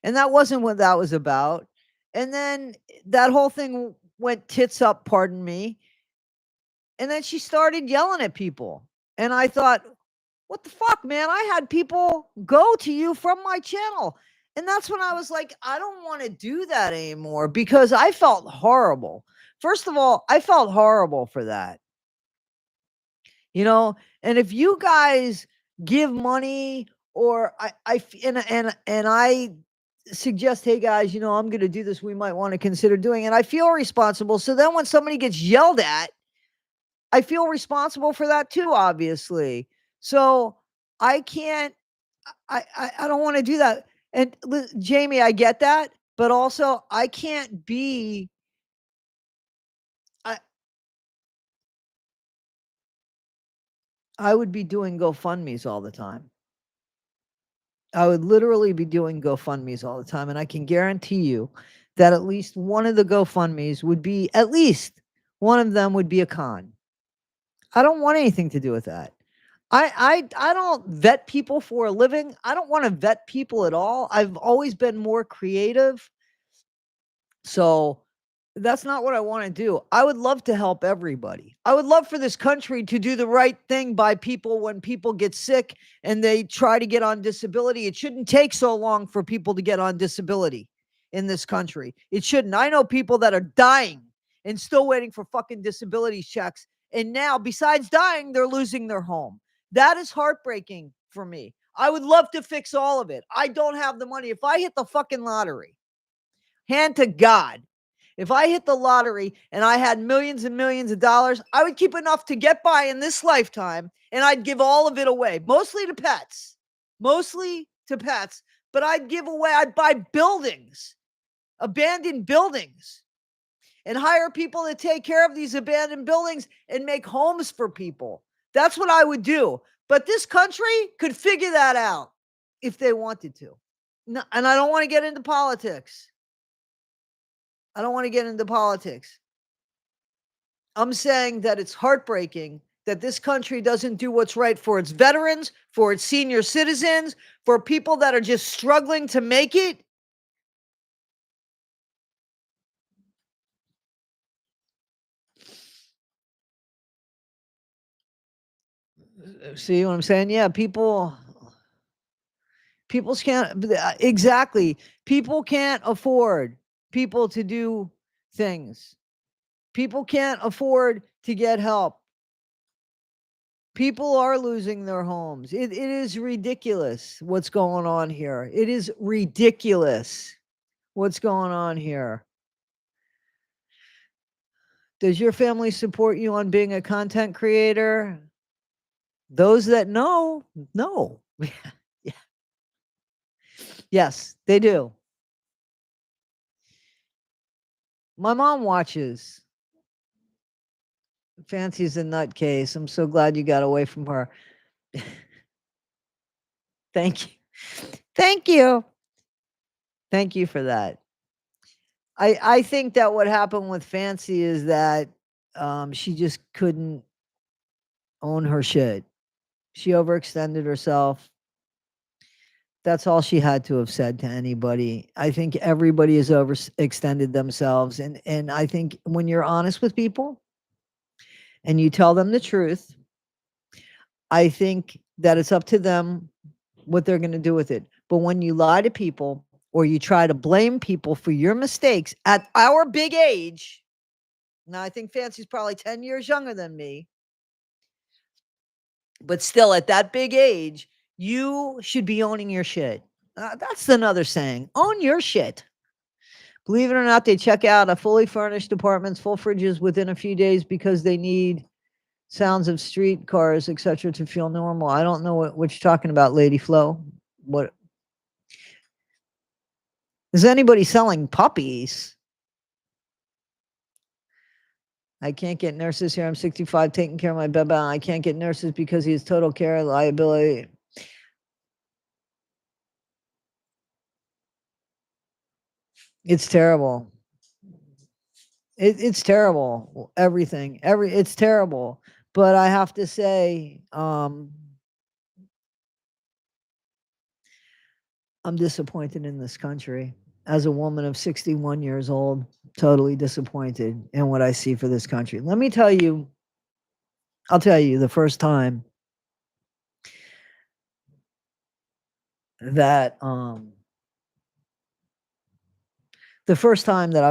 And that wasn't what that was about. And then that whole thing went tits up, pardon me. And then she started yelling at people. And I thought, what the fuck, man? I had people go to you from my channel. And that's when I was like, I don't want to do that anymore because I felt horrible. First of all, I felt horrible for that. And if you guys give money or and I suggest, hey guys, I'm going to do this, we might want to consider doing, and I feel responsible. So then when somebody gets yelled at, I feel responsible for that too, obviously. So I can't, I don't want to do that. And Jamie, I get that, but also I can't be I I would be doing GoFundMe's all the time. I would literally be doing GoFundMe's all the time, and I can guarantee you that at least one of the GoFundMe's would be at least one of them would be a con. I don't want anything to do with that. I don't vet people for a living. I don't want to vet people at all. I've always been more creative. So that's not what I want to do. I would love to help everybody. I would love for this country to do the right thing by people when people get sick and they try to get on disability. It shouldn't take so long for people to get on disability in this country. It shouldn't. I know people that are dying and still waiting for fucking disability checks. And now, besides dying, they're losing their home. That is heartbreaking for me. I would love to fix all of it. I don't have the money. If I hit the fucking lottery, hand to God, if I hit the lottery and I had millions and millions of dollars, I would keep enough to get by in this lifetime and I'd give all of it away, mostly to pets, but I'd give away, I'd buy buildings, abandoned buildings, and hire people to take care of these abandoned buildings and make homes for people. That's what I would do. But this country could figure that out if they wanted to. No, and I don't want to get into politics. I don't want to get into politics. I'm saying that it's heartbreaking that this country doesn't do what's right for its veterans, for its senior citizens, for people that are just struggling to make it. See what I'm saying? Yeah, people's can't exactly. People can't afford people to do things. People can't afford to get help. People are losing their homes. It is ridiculous what's going on here. It is ridiculous what's going on here. Does your family support you on being a content creator? Those that know, no. Yeah. Yes, they do. My mom watches. Fancy's a nutcase. I'm so glad you got away from her. Thank you. Thank you. Thank you for that. I think that what happened with Fancy is that she just couldn't own her shit. She overextended herself. That's all she had to have said to anybody. I think everybody has overextended themselves, and I think when you're honest with people and you tell them the truth, I think that it's up to them what they're going to do with it. But when you lie to people or you try to blame people for your mistakes at our big age, now I think Fancy's probably 10 years younger than me, but still at that big age, you should be owning your shit. That's another saying. Own your shit. Believe it or not, they check out a fully furnished apartments, full fridges within a few days because they need sounds of street cars, etc., to feel normal. I don't know what you're talking about, Lady Flo. What is anybody selling puppies? I can't get nurses here. I'm 65, taking care of my baby. I can't get nurses because he has total care liability. It's terrible. It's terrible. Everything. It's terrible. But I have to say, I'm disappointed in this country. As a woman of 61 years old, totally disappointed in what I see for this country. Let me tell you, I'll tell you the first time that I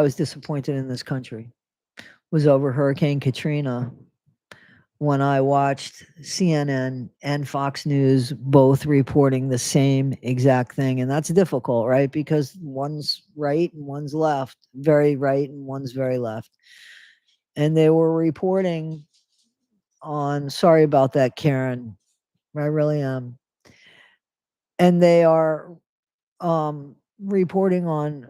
was disappointed in this country was over Hurricane Katrina, when I watched CNN and Fox News both reporting the same exact thing. And that's difficult, right? Because one's right and one's left, very right and one's very left. And they were reporting on, sorry about that, Karen. I really am. And they are reporting on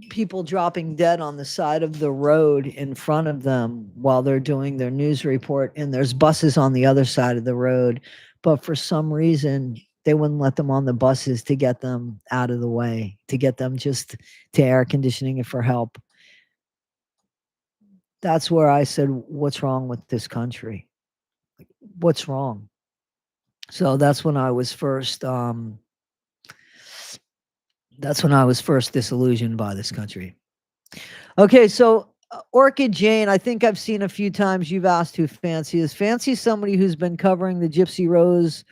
people dropping dead on the side of the road in front of them while they're doing their news report, and there's buses on the other side of the road, but for some reason they wouldn't let them on the buses to get them out of the way, to get them just to air conditioning and for help. That's where I said, what's wrong with this country? What's wrong? So that's when I was first disillusioned by this country. Okay, so Orchid Jane, I think I've seen a few times. You've asked who Fancy is. Fancy is somebody who's been covering the Gypsy Rose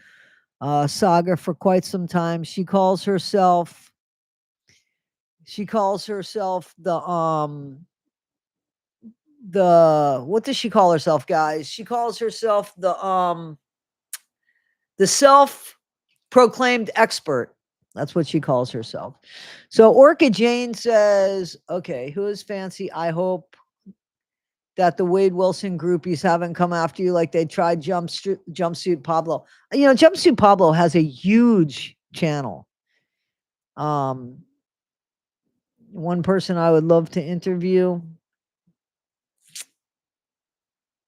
saga for quite some time. She calls herself the what does she call herself, guys? She calls herself the self-proclaimed expert. That's what she calls herself. So Orchid Jane says, okay, who is Fancy? I hope that the Wade Wilson groupies haven't come after you like they tried Jumpsuit Pablo. You know, Jumpsuit Pablo has a huge channel. One person I would love to interview.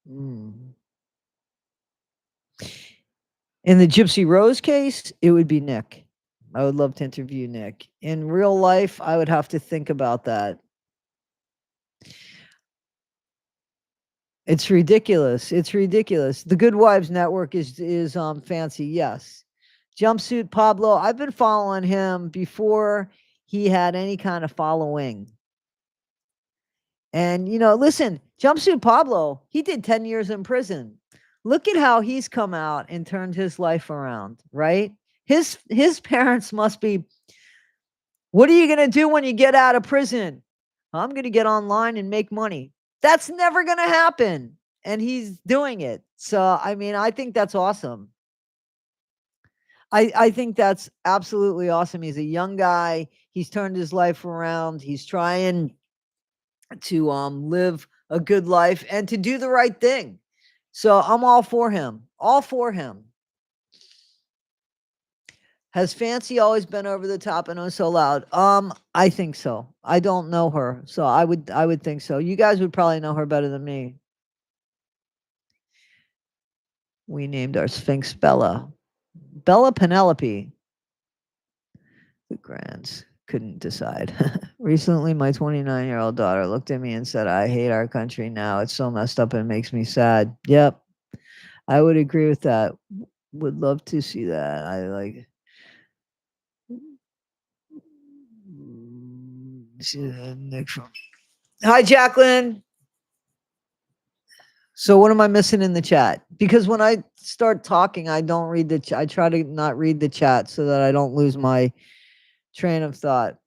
In the Gypsy Rose case, it would be Nick. I would love to interview Nick. In real life, I would have to think about that. It's ridiculous. It's ridiculous. The Good Wives Network is Fancy. Yes. Jumpsuit Pablo, I've been following him before he had any kind of following. And, you know, listen, Jumpsuit Pablo, he did 10 years in prison. Look at how he's come out and turned his life around, right? His parents must be, what are you going to do when you get out of prison? I'm going to get online and make money. That's never going to happen. And he's doing it. So, I mean, I think that's awesome. I think that's absolutely awesome. He's a young guy. He's turned his life around. He's trying to live a good life and to do the right thing. So I'm all for him. All for him. Has Fancy always been over the top and oh so loud? I think so. I don't know her, so I would think so. You guys would probably know her better than me. We named our Sphinx Bella. Bella Penelope. The Grands couldn't decide. Recently, my 29-year-old daughter looked at me and said, I hate our country now. It's so messed up and makes me sad. Yep. I would agree with that. Would love to see that. I like. Next one. Hi, Jacqueline. So what am I missing in the chat? Because when I start talking, I don't read the chat. I try to not read the chat so that I don't lose my train of thought.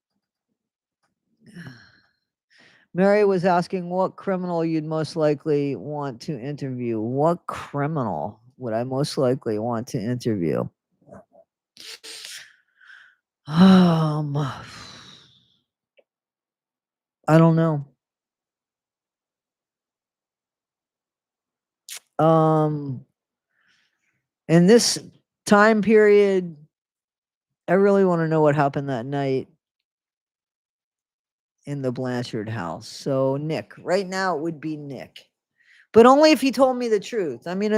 Mary was asking what criminal you'd most likely want to interview. What criminal would I most likely want to interview? I don't know. In this time period, I really want to know what happened that night in the Blanchard house. So Nick, right now it would be Nick, but only if he told me the truth. I mean,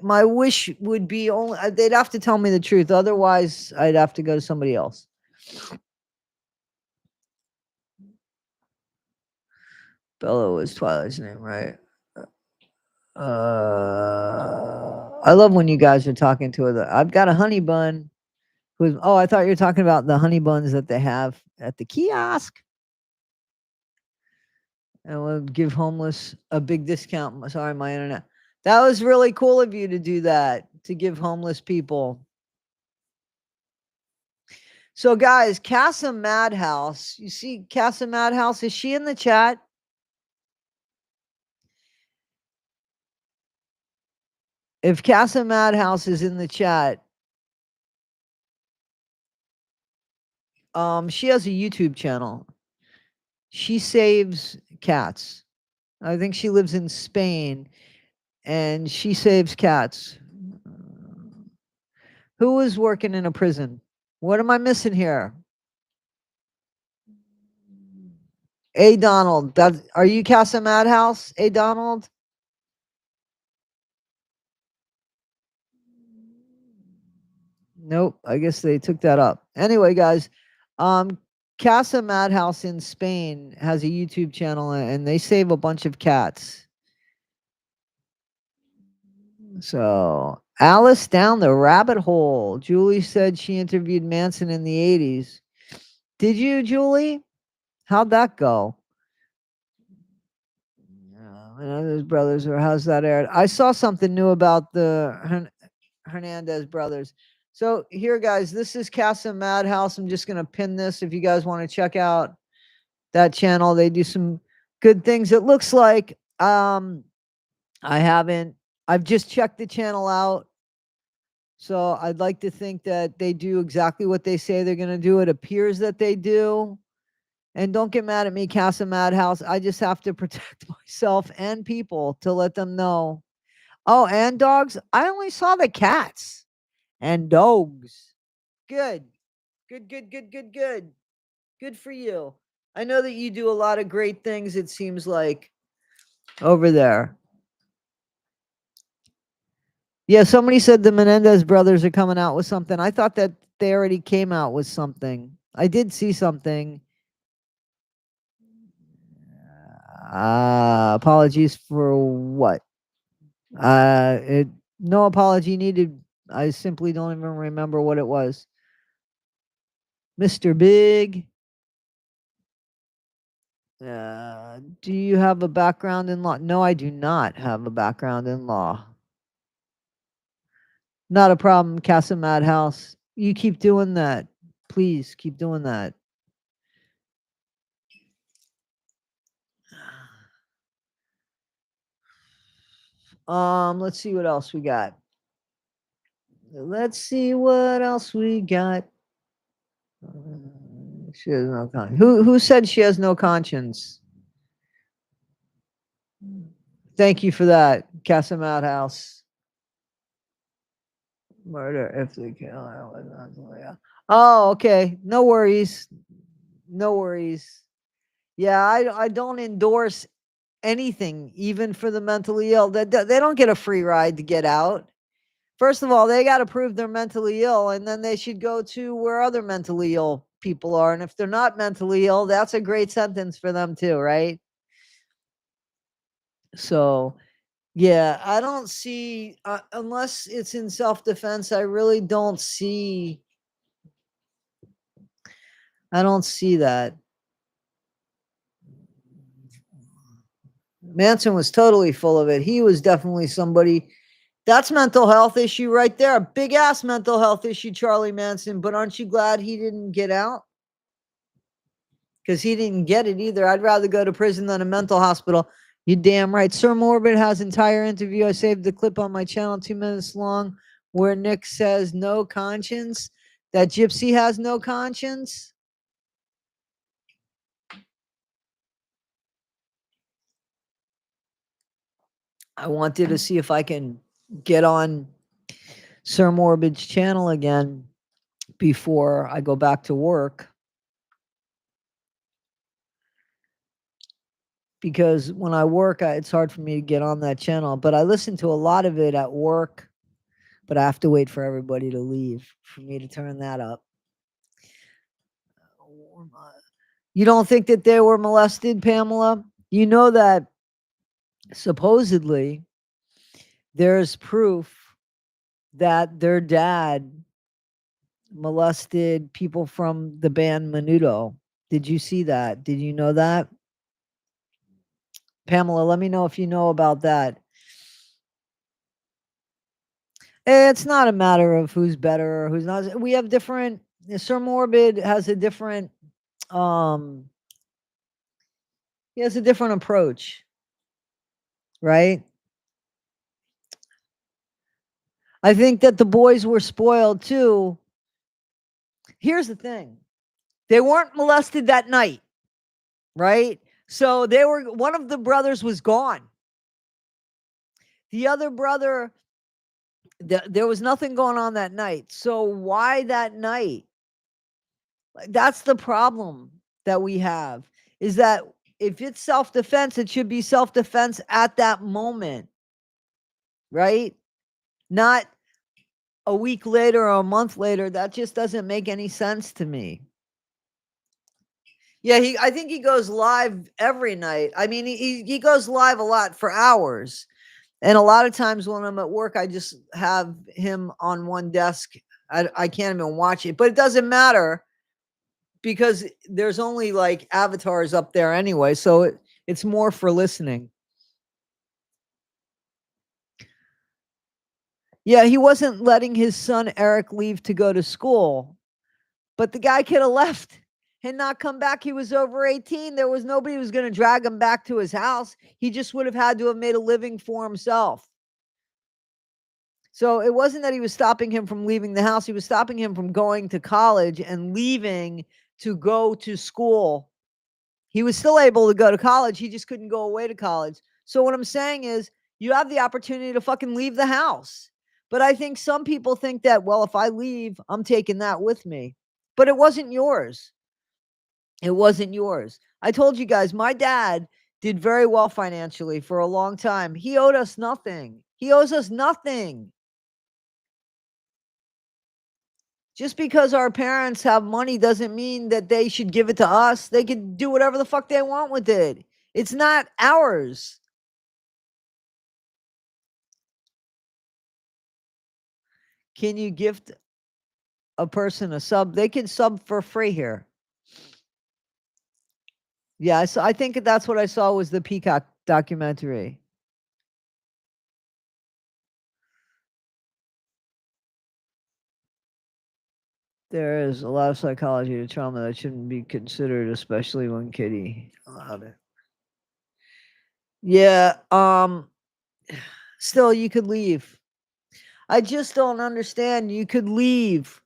my wish would be only they'd have to tell me the truth. Otherwise, I'd have to go to somebody else. Bella was Twilight's name, right? I love when you guys are talking to her. I've got a honey bun. Oh, I thought you were talking about the honey buns that they have at the kiosk. And we'll give homeless a big discount. Sorry, my internet. That was really cool of you to do that, to give homeless people. So, guys, Casa Madhouse. You see Casa Madhouse? Is she in the chat? If Casa Madhouse is in the chat, she has a YouTube channel. She saves cats. I think she lives in Spain, and she saves cats. Who is working in a prison? What am I missing here? A Donald, that are you Casa Madhouse? A Donald? Nope. I guess they took that up. Anyway, guys, um, Casa Madhouse in Spain has a YouTube channel and they save a bunch of cats. So Alice down the rabbit hole. Julie said she interviewed Manson in the 80s. Did you, Julie? How'd that go? Hernandez brothers, or how's that aired? I saw something new about the Hernandez brothers. So here, guys, this is Casa Madhouse. I'm just gonna pin this if you guys want to check out that channel. They do some good things. It looks like I've just checked the channel out. So I'd like to think that they do exactly what they say they're gonna do. It appears that they do. And don't get mad at me, Casa Madhouse. I just have to protect myself and people to let them know. Oh, and dogs. I only saw the cats and dogs. Good. Good, good, good, good, good. Good for you. I know that you do a lot of great things, it seems like, over there. Yeah, somebody said the Menendez brothers are coming out with something. I thought that they already came out with something. I did see something. Apologies for what? No apology needed. I simply don't even remember what it was. Mr. Big. Do you have a background in law? No, I do not have a background in law. Not a problem, Casa Madhouse. You keep doing that. Please keep doing that. Let's see what else we got. Let's see what else we got. She has no conscience. Who said she has no conscience? Thank you for that, Casa Madhouse. Murder if they kill. Oh, okay. No worries. No worries. Yeah, I don't endorse anything, even for the mentally ill. They don't get a free ride to get out. First of all, they got to prove they're mentally ill, and then they should go to where other mentally ill people are. And if they're not mentally ill, that's a great sentence for them too, right? So, yeah, I don't see, unless it's in self defense, I really don't see. I don't see that. Manson was totally full of it. He was definitely somebody. That's mental health issue right there. A big ass mental health issue, Charlie Manson. But aren't you glad he didn't get out? Because he didn't get it either. I'd rather go to prison than a mental hospital. You damn right. Sir Morbid has entire interview. I saved the clip on my channel, 2 minutes long, where Nick says no conscience. That Gypsy has no conscience. I wanted to see if I can get on Sir Morbid's channel again before I go back to work. Because when I work, it's hard for me to get on that channel. But I listen to a lot of it at work. But I have to wait for everybody to leave for me to turn that up. You don't think that they were molested, Pamela? You know that supposedly there's proof that their dad molested people from the band Menudo. Did you see that? Did you know that? Pamela, let me know if you know about that. It's not a matter of who's better or who's not. We have different. Sir Morbid has a different. He has a different approach, right? I think that the boys were spoiled too. Here's the thing: they weren't molested that night, right? So they were. One of the brothers was gone. The other brother, there was nothing going on that night. So why that night? That's the problem that we have, is that if it's self-defense, it should be self-defense at that moment, right? Not a week later or a month later. That just doesn't make any sense to me. Yeah, I think he goes live every night. I mean, he goes live a lot for hours. And a lot of times when I'm at work, I just have him on one desk. I can't even watch it, but it doesn't matter because there's only like avatars up there anyway. So it's more for listening. Yeah, he wasn't letting his son Eric leave to go to school, but the guy could have left and not come back. He was over 18. There was nobody who was going to drag him back to his house. He just would have had to have made a living for himself. So it wasn't that he was stopping him from leaving the house. He was stopping him from going to college and leaving to go to school. He was still able to go to college. He just couldn't go away to college. So what I'm saying is you have the opportunity to fucking leave the house. But I think some people think that, well, if I leave, I'm taking that with me. But it wasn't yours. It wasn't yours. I told you guys, my dad did very well financially for a long time. He owed us nothing. He owes us nothing. Just because our parents have money doesn't mean that they should give it to us. They can do whatever the fuck they want with it. It's not ours. Can you gift a person a sub? They can sub for free here. Yeah, I think that's what I saw was the Peacock documentary. There is a lot of psychology to trauma that shouldn't be considered, especially when Kitty allowed it. Yeah, still you could leave. I just don't understand. You could leave.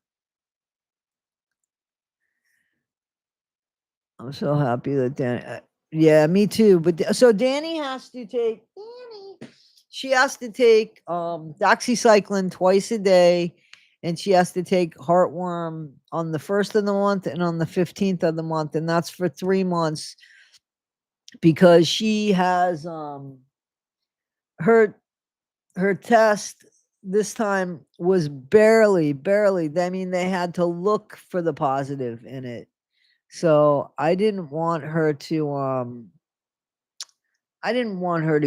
I'm so happy that Danny. Yeah, me too. But so Danny has to take Danny. She has to take doxycycline twice a day, and she has to take heartworm on the 1st of the month and on the 15th of the month, and that's for 3 months because she has her her test this time was barely. I mean, they had to look for the positive in it. So I didn't want her to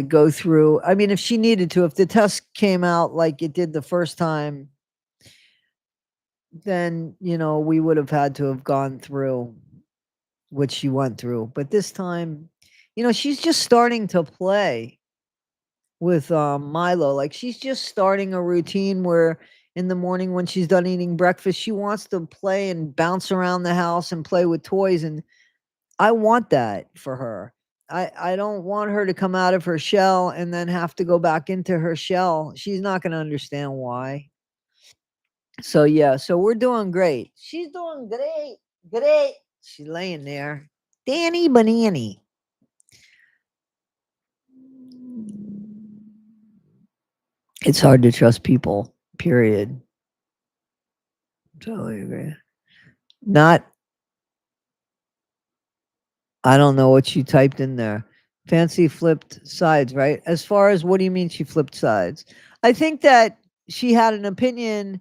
go through. I mean, if she needed to, if the test came out like it did the first time, then, we would have had to have gone through what she went through. But this time, she's just starting to play with Milo. Like she's just starting a routine where in the morning when she's done eating breakfast, she wants to play and bounce around the house and play with toys. And I want that for her. I don't want her to come out of her shell and then have to go back into her shell. She's not going to understand why. So yeah, so we're doing great. She's doing great. Great. She's laying there. Danny Banani. It's hard to trust people, period. Totally agree. Not I don't know what she typed in there. Fancy flipped sides, right? As far as what do you mean she flipped sides? I think that she had an opinion.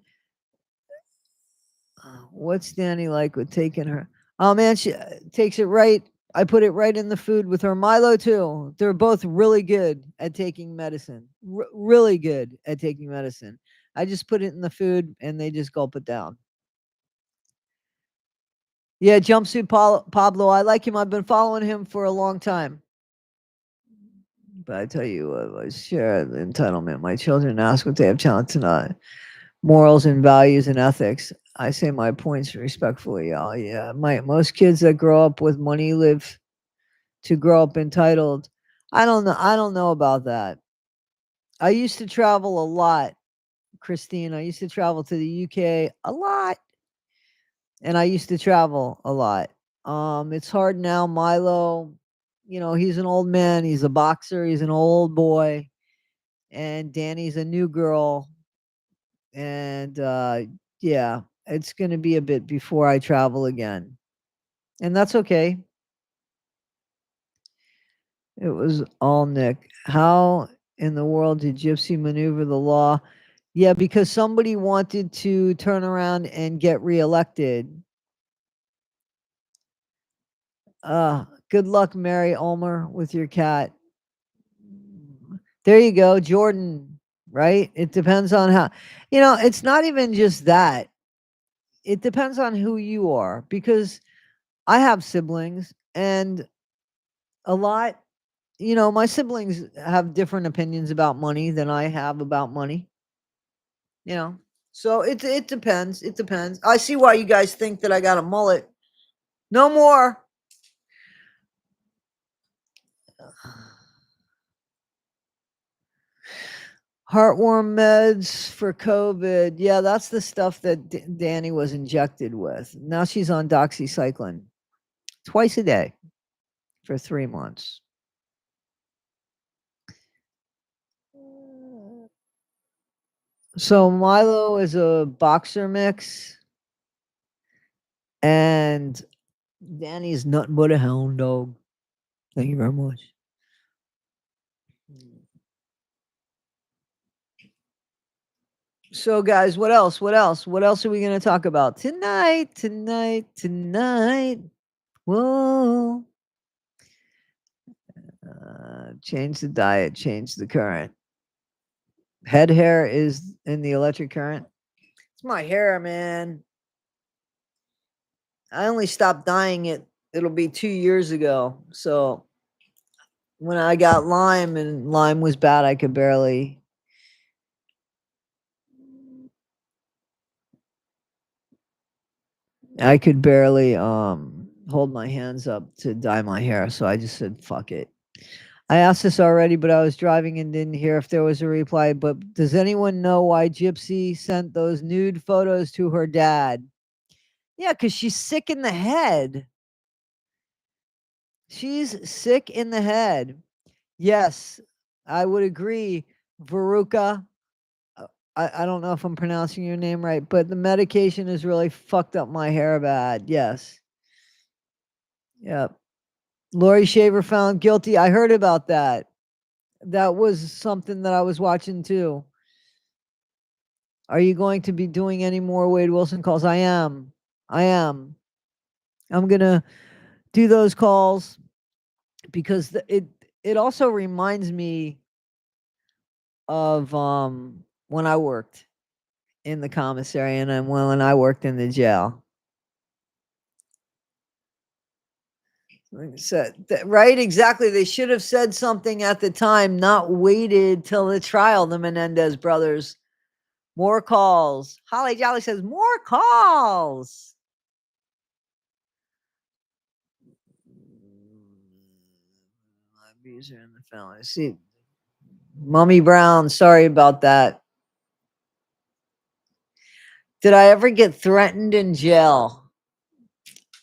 What's Danny like with taking her? Oh man, she takes it right. I put it right in the food with her. Milo too. They're both really good at taking medicine. Really good at taking medicine. I just put it in the food and they just gulp it down. Yeah, jumpsuit Pablo. I like him. I've been following him for a long time. But I tell you what, I share the entitlement. My children ask what they have talent to not. Morals and values and ethics. I say my points respectfully. Oh yeah, most kids that grow up with money live to grow up entitled. I don't know. I don't know about that. I used to travel a lot, Christine. I used to travel to the UK a lot, and I used to travel a lot. It's hard now. Milo, he's an old man. He's a boxer. He's an old boy, and Danny's a new girl. And yeah, it's going to be a bit before I travel again. And that's okay. It was all Nick. How in the world did Gypsy maneuver the law? Yeah, because somebody wanted to turn around and get reelected. Good luck, Mary Ulmer, with your cat. There you go, Jordan, right? It depends on how, it's not even just that. It depends on who you are because I have siblings and a lot, my siblings have different opinions about money than I have about money, you know. So it depends. It depends. I see why you guys think that I got a mullet. No more. Heartworm meds for COVID. Yeah, that's the stuff that Danny was injected with. Now she's on doxycycline twice a day for 3 months. So Milo is a boxer mix, and Danny's nothing but a hound dog. Thank you very much. So, guys, what else? What else? What else are we going to talk about tonight? Tonight. Whoa. Change the diet, change the current. Head hair is in the electric current. It's my hair, man. I only stopped dyeing it. It'll be 2 years ago. So when I got Lyme and Lyme was bad, I could barely. I could barely hold my hands up to dye my hair, so I just said fuck it. I asked this already, but I was driving and didn't hear if there was a reply. But does anyone know why Gypsy sent those nude photos to her dad? Yeah, because she's sick in the head. She's sick in the head. Yes, I would agree, Veruca. I don't know if I'm pronouncing your name right, but the medication has really fucked up my hair bad. Yes. Yep. Lori Shaver found guilty. I heard about that. That was something that I was watching too. Are you going to be doing any more Wade Wilson calls? I am. I am. I'm gonna do those calls because it also reminds me of when I worked in the commissary and then when I worked in the jail. Like I said, right? Exactly. They should have said something at the time, not waited till the trial. The Menendez brothers. More calls. Holly Jolly says more calls. Abuser in the family. See, Mummy Brown. Sorry about that. Did I ever get threatened in jail?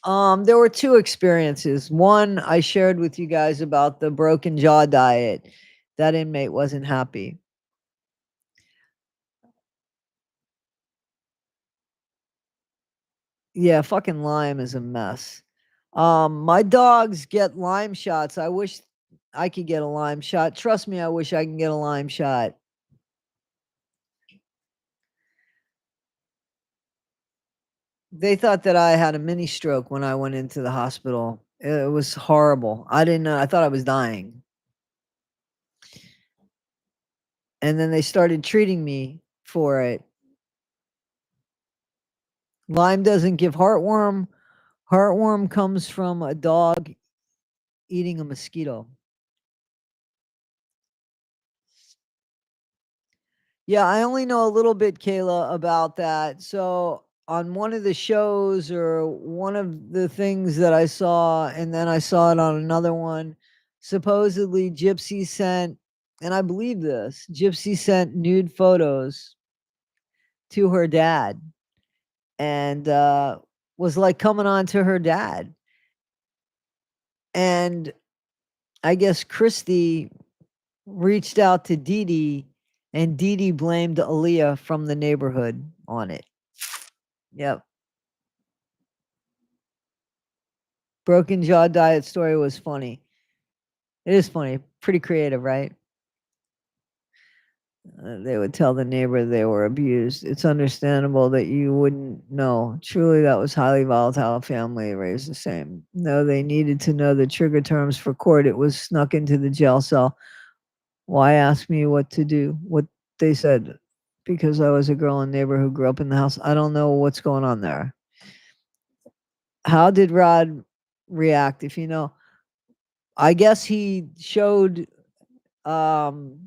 There were two experiences. One, I shared with you guys about the broken jaw diet. That inmate wasn't happy. Yeah, fucking Lyme is a mess. My dogs get Lyme shots. I wish I could get a Lyme shot. Trust me, I wish I can get a Lyme shot. They thought that I had a mini stroke when I went into the hospital. It was horrible. I didn't know. I thought I was dying. And then they started treating me for it. Lyme doesn't give heartworm. Heartworm comes from a dog eating a mosquito. Yeah, I only know a little bit, Kayla, about that. So on one of the shows or one of the things that I saw, and then I saw it on another one, supposedly Gypsy sent, and I believe this, Gypsy sent nude photos to her dad and was like coming on to her dad. And I guess Christy reached out to Dee Dee, and Dee Dee blamed Aaliyah from the neighborhood on it. Yep. Broken jaw diet story was funny. It is funny. Pretty creative, right? They would tell the neighbor they were abused. It's understandable that you wouldn't know. Truly, that was highly volatile family raised the same. No, they needed to know the trigger terms for court. It was snuck into the jail cell. Why ask me what to do? What they said? Because I was a girl and neighbor who grew up in the house. I don't know what's going on there. How did Rod react? If you know, I guess um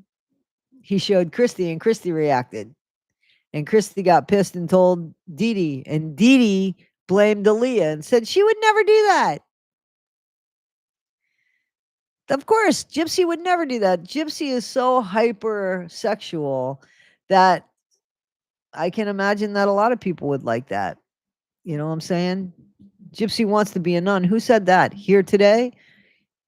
he showed Christy and Christy reacted. And Christy got pissed and told Dee Dee, and Dee Dee blamed Aaliyah and said she would never do that. Of course, Gypsy would never do that. Gypsy is so hypersexual that I can imagine that a lot of people would like that. You know what I'm saying? Gypsy wants to be a nun. Who said that? Here today?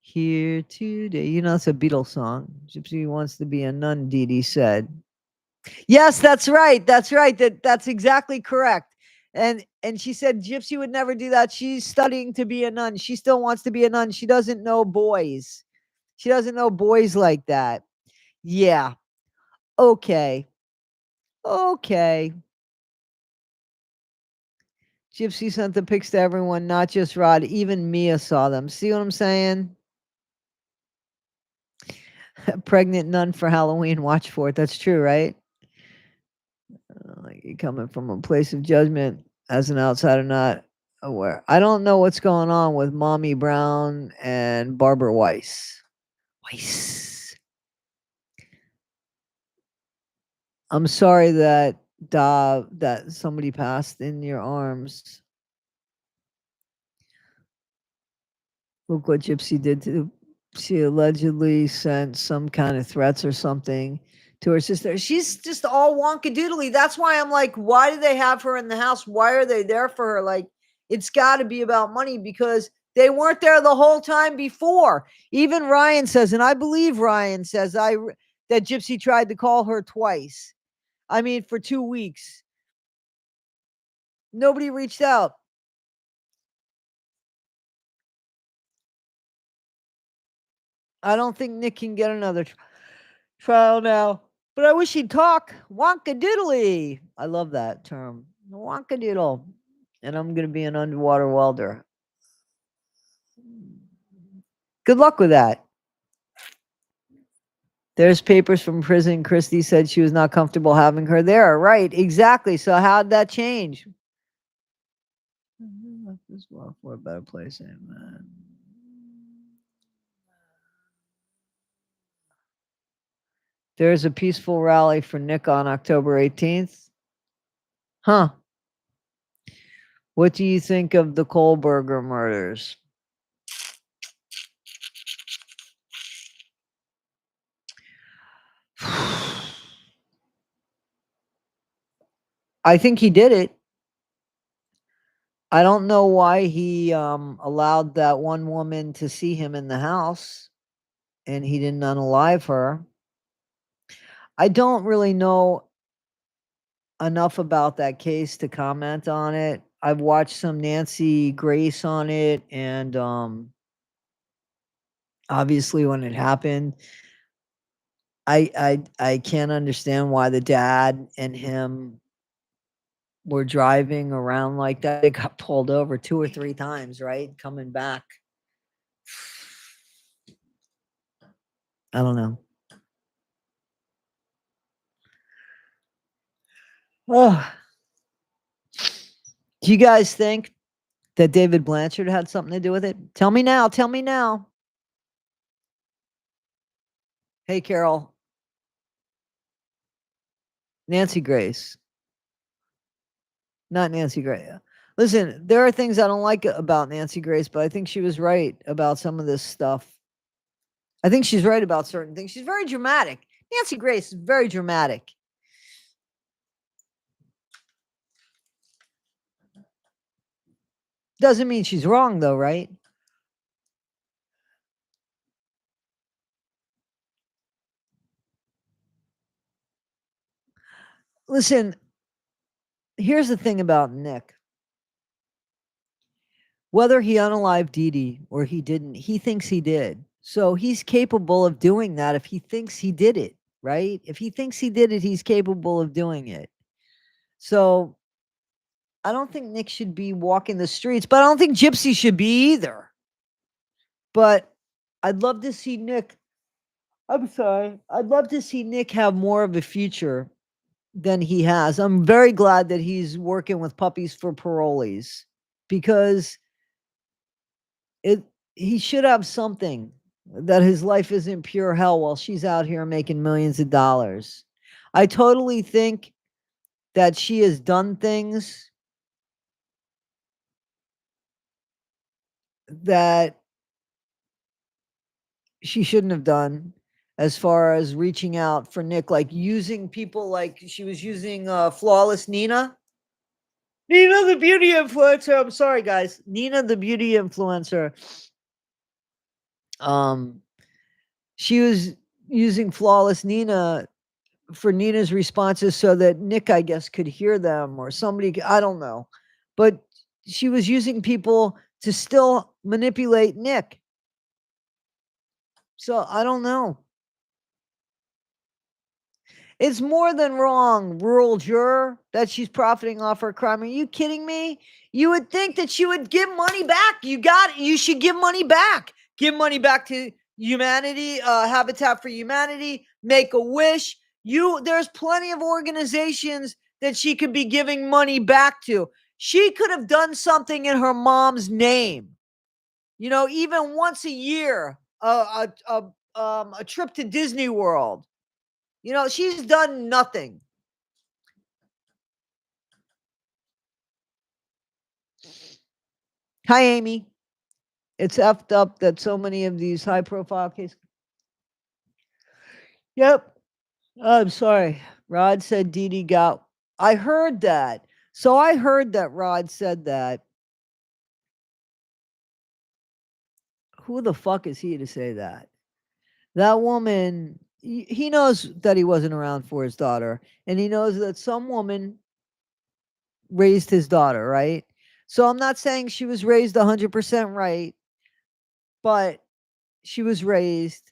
Here today. You know, it's a Beatles song. Gypsy wants to be a nun, Dee Dee said. Yes, that's right. That's right. That's exactly correct. And she said Gypsy would never do that. She's studying to be a nun. She still wants to be a nun. She doesn't know boys. She doesn't know boys like that. Yeah. Okay. Okay. Gypsy sent the pics to everyone, not just Rod. Even Mia saw them. See what I'm saying? Pregnant nun for Halloween. Watch for it. That's true, right? Like you coming from a place of judgment as an outsider, not aware. I don't know what's going on with Mommy Brown and Barbara Weiss. Weiss. I'm sorry that that somebody passed in your arms. Look what Gypsy did to. She allegedly sent some kind of threats or something to her sister. She's just all wonkadoodly. That's why I'm like, why do they have her in the house? Why are they there for her? Like, it's got to be about money because they weren't there the whole time before. Even Ryan says, and I believe Ryan says that Gypsy tried to call her twice. I mean, for 2 weeks. Nobody reached out. I don't think Nick can get another trial now. But I wish he'd talk. Wonkadoodly. I love that term. Wonkadoodle. And I'm going to be an underwater welder. Good luck with that. There's papers from prison. Christy said she was not comfortable having her there. Right, exactly. So how'd that change? This world for a better place, amen. There's a peaceful rally for Nick on October 18th. Huh. What do you think of the Kohlberger murders? I think he did it. I don't know why he allowed that one woman to see him in the house and he didn't unalive her. I don't really know enough about that case to comment on it. I've watched some Nancy Grace on it, and obviously when it happened, I can't understand why the dad and him were driving around like that. They got pulled over 2 or 3 times, right? Coming back. I don't know. Oh. Do you guys think that David Blanchard had something to do with it? Tell me now. Tell me now. Hey, Carol. Nancy Grace. Not Nancy Grace. Listen, there are things I don't like about Nancy Grace, but I think she was right about some of this stuff. I think she's right about certain things. She's very dramatic. Nancy Grace is very dramatic. Doesn't mean she's wrong, though, right? Listen, here's the thing about Nick. Whether he unalived Dee Dee or he didn't, he thinks he did. So he's capable of doing that if he thinks he did it, right? If he thinks he did it, he's capable of doing it. So I don't think Nick should be walking the streets, but I don't think Gypsy should be either. But I'd love to see Nick. I'm sorry. I'd love to see Nick have more of a future than he has. I'm very glad that he's working with puppies for parolees because it he should have something that his life isn't pure hell while she's out here making millions of dollars. I totally think that she has done things that she shouldn't have done as far as reaching out for Nick, like using people like she was using Flawless Nina. Nina the beauty influencer. I'm sorry, guys. Nina the beauty influencer. Um, she was using Flawless Nina for Nina's responses so that Nick, I guess, could hear them or somebody. I don't know, but she was using people to still manipulate Nick. So I don't know. It's more than wrong, rural juror, that she's profiting off her crime. Are you kidding me? You would think that she would give money back. You should give money back. Give money back to humanity, Habitat for Humanity, Make a Wish. There's plenty of organizations that she could be giving money back to. She could have done something in her mom's name. Even once a year, a trip to Disney World. She's done nothing. Hi, Amy. It's effed up that so many of these high profile cases. Yep. I'm sorry. Rod said Dee Dee got. I heard that. So I heard that Rod said that. Who the fuck is he to say that? That woman, he knows that he wasn't around for his daughter, and he knows that some woman raised his daughter, right? So I'm not saying she was raised 100% right, but she was raised.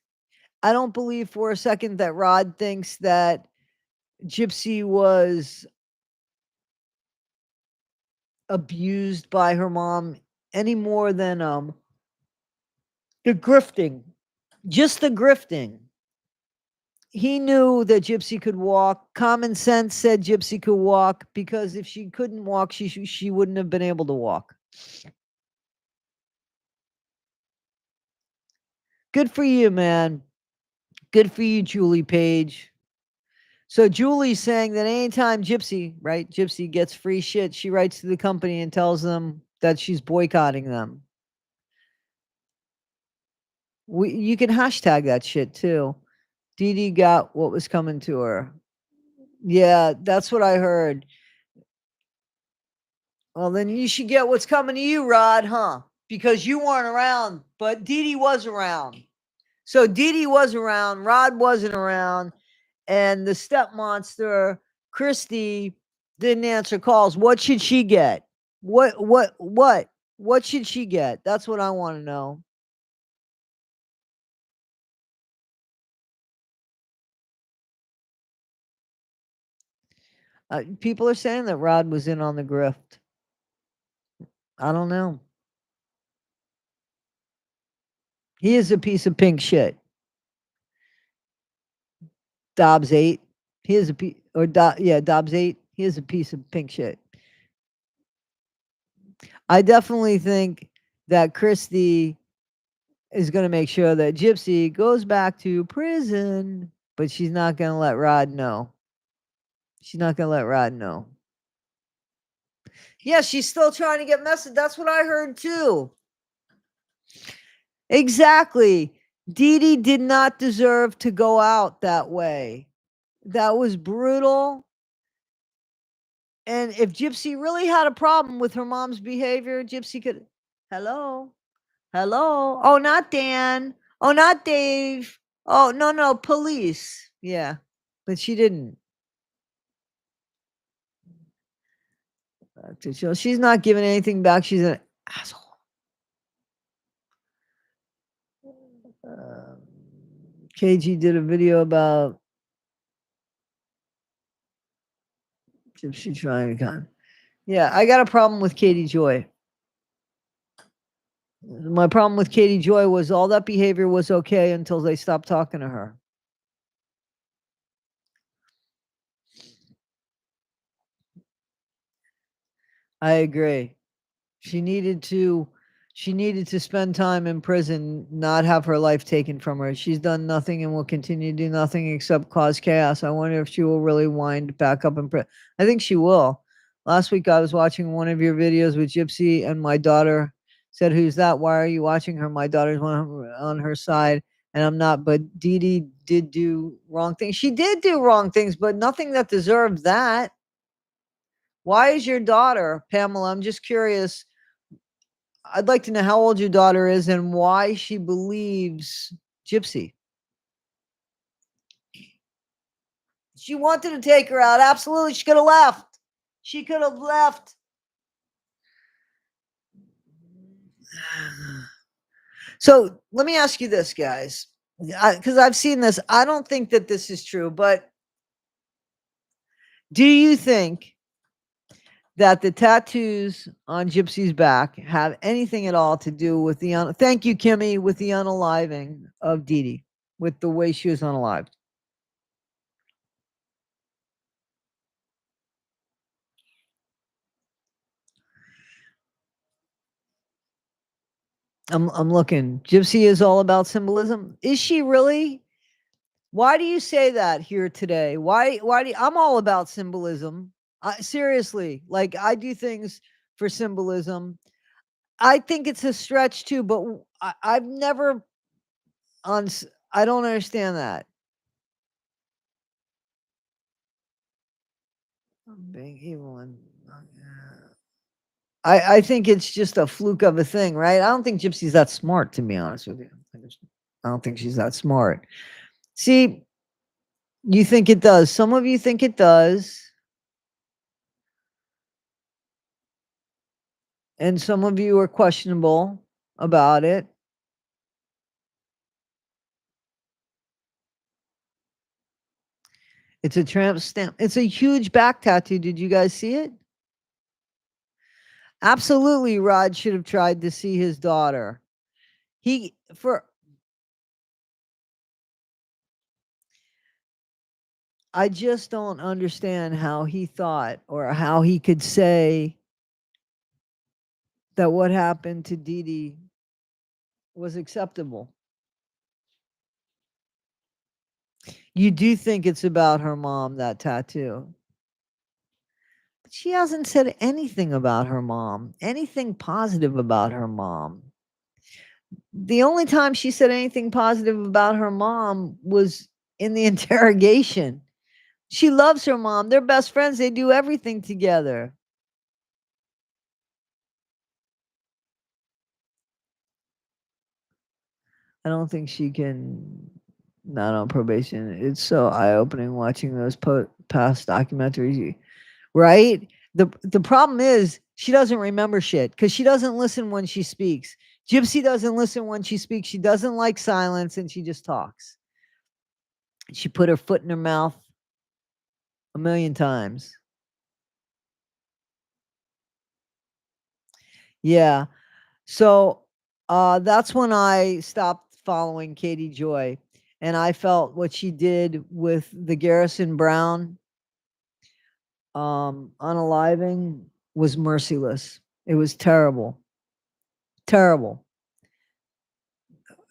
I don't believe for a second that Rod thinks that Gypsy was abused by her mom any more than the grifting. Just the grifting. He knew that Gypsy could walk. Common sense said Gypsy could walk because if she couldn't walk, she wouldn't have been able to walk. Good for you, man. Good for you, Julie Page. So Julie's saying that anytime Gypsy, right, Gypsy gets free shit, she writes to the company and tells them that she's boycotting them. You can hashtag that shit too. Dee Dee got what was coming to her. Yeah, that's what I heard. Well, then you should get what's coming to you, Rod, huh? Because you weren't around, but Dee Dee was around. So Dee Dee was around, Rod wasn't around, and the step monster, Christy, didn't answer calls. What should she get? What should she get? That's what I want to know. People are saying that Rod was in on the grift. I don't know. He is a piece of pink shit. Dobbs 8. He is a piece, or Dobbs 8. He is a piece of pink shit. I definitely think that Christy is going to make sure that Gypsy goes back to prison, but she's not going to let Rod know. She's not going to let Rod know. Yeah, she's still trying to get message. That's what I heard too. Exactly. Dee Dee did not deserve to go out that way. That was brutal. And if Gypsy really had a problem with her mom's behavior, Gypsy could, hello, hello. Oh, not Dan. Oh, not Dave. Oh, no, police. Yeah, but she didn't. So she's not giving anything back. She's an asshole. KG did a video about Gypsy trying to con. Yeah, I got a problem with Katie Joy. My problem with Katie Joy was all that behavior was okay until they stopped talking to her. I agree. She needed to spend time in prison, not have her life taken from her. She's done nothing and will continue to do nothing except cause chaos. I wonder if she will really wind back up in prison. I think she will. Last week I was watching one of your videos with Gypsy, and my daughter said, "Who's that? Why are you watching her?" My daughter's on her side, and I'm not. But Dee Dee did do wrong things. She did do wrong things, but nothing that deserved that. Why is your daughter, Pamela? I'm just curious. I'd like to know how old your daughter is and why she believes Gypsy. She wanted to take her out. Absolutely. She could have left. She could have left. So let me ask you this, guys, because I've seen this. I don't think that this is true, but do you think that the tattoos on Gypsy's back have anything at all to do with the thank you, Kimmy, with the unaliving of Dee Dee, with the way she was unalived? I'm looking. Gypsy is all about symbolism. Is she really? Why do you say that here today? Why do I'm all about symbolism. Seriously, like I do things for symbolism. I think it's a stretch too, but I've never on I don't understand that. Being evil and I think it's just a fluke of a thing, right? I don't think Gypsy's that smart, to be honest with you. I don't think she's that smart. See, you think it does. Some of you think it does. And some of you are questionable about it. It's a tramp stamp. It's a huge back tattoo. Did you guys see it? Absolutely, Rod should have tried to see his daughter. He for I just don't understand how he thought or how he could say that what happened to Dee Dee was acceptable. You do think it's about her mom, that tattoo. But she hasn't said anything about her mom, anything positive about her mom. The only time she said anything positive about her mom was in the interrogation. She loves her mom. They're best friends. They do everything together. I don't think she can not on probation. It's so eye-opening watching those past documentaries, right? The problem is she doesn't remember shit because she doesn't listen when she speaks. Gypsy doesn't listen when she speaks. She doesn't like silence and she just talks. She put her foot in her mouth a million times. Yeah. So that's when I stopped following Katie Joy. And I felt what she did with the Garrison Brown unaliving was merciless. It was terrible. Terrible.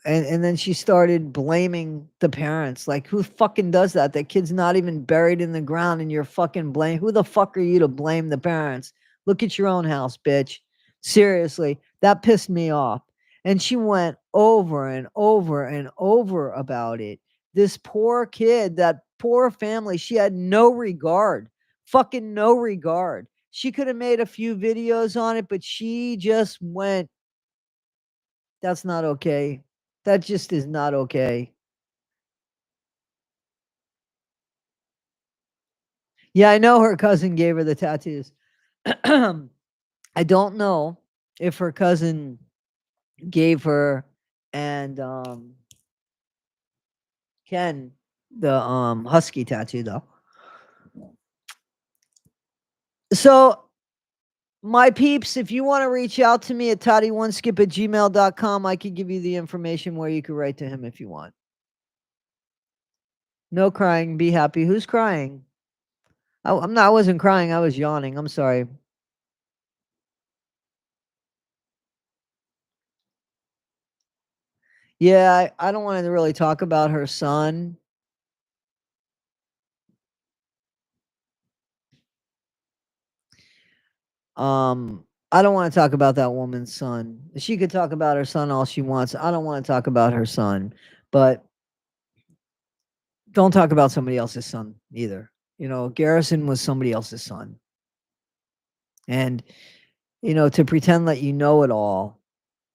And then she started blaming the parents. Like, who fucking does that? That kid's not even buried in the ground and you're fucking blame. Who the fuck are you to blame the parents? Look at your own house, bitch. Seriously, that pissed me off. And she went over and over and over about it. This poor kid, that poor family, she had no regard. Fucking no regard. She could have made a few videos on it, but she just went, that's not okay. That just is not okay. Yeah, I know her cousin gave her the tattoos. I don't know if her cousin gave her and Ken, the husky tattoo though. So my peeps, if you want to reach out to me at toddy1skip@gmail.com, I could give you the information where you could write to him if you want. No crying, be happy. Who's crying? I'm not, I wasn't crying, I was yawning. I'm sorry. Yeah, I don't want to really talk about her son. I don't want to talk about that woman's son. She could talk about her son all she wants. I don't want to talk about her son, but don't talk about somebody else's son either. You know, Garrison was somebody else's son. And, you know, to pretend that you know it all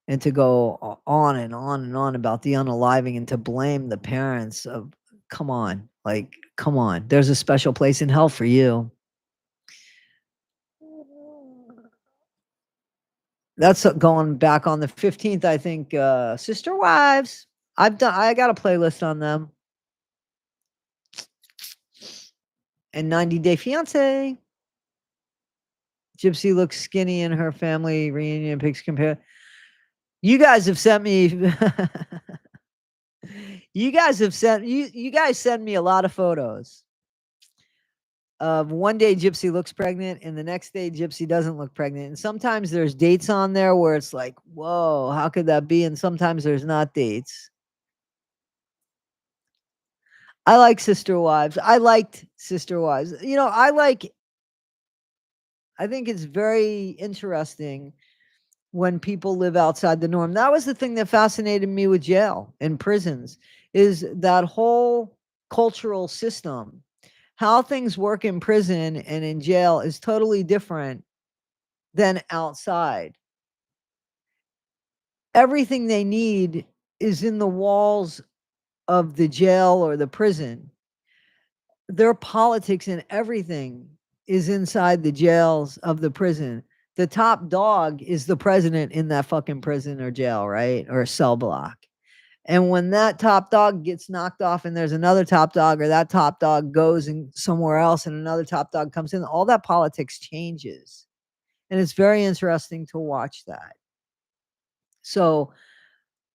and to go on and on and on about the unaliving and to blame the parents of, come on, like, come on. There's a special place in hell for you. That's going back on the 15th, I think. Sister Wives. I got a playlist on them. And 90 Day Fiance. Gypsy looks skinny in her family reunion pics compare. You guys have sent me you guys send me a lot of photos of one day Gypsy looks pregnant and the next day Gypsy doesn't look pregnant. And sometimes there's dates on there where it's like, whoa, how could that be? And sometimes there's not dates. I like Sister Wives. I liked Sister Wives. You know, I think it's very interesting when people live outside the norm. That was the thing that fascinated me with jail and prisons, is that whole cultural system. How things work in prison and in jail is totally different than outside. Everything they need is in the walls of the jail or the prison. Their politics and everything is inside the jails of the prison. The top dog is the president in that fucking prison or jail, right? Or cell block. And when that top dog gets knocked off and there's another top dog, or that top dog goes and somewhere else and another top dog comes in, all that politics changes. And it's very interesting to watch that. So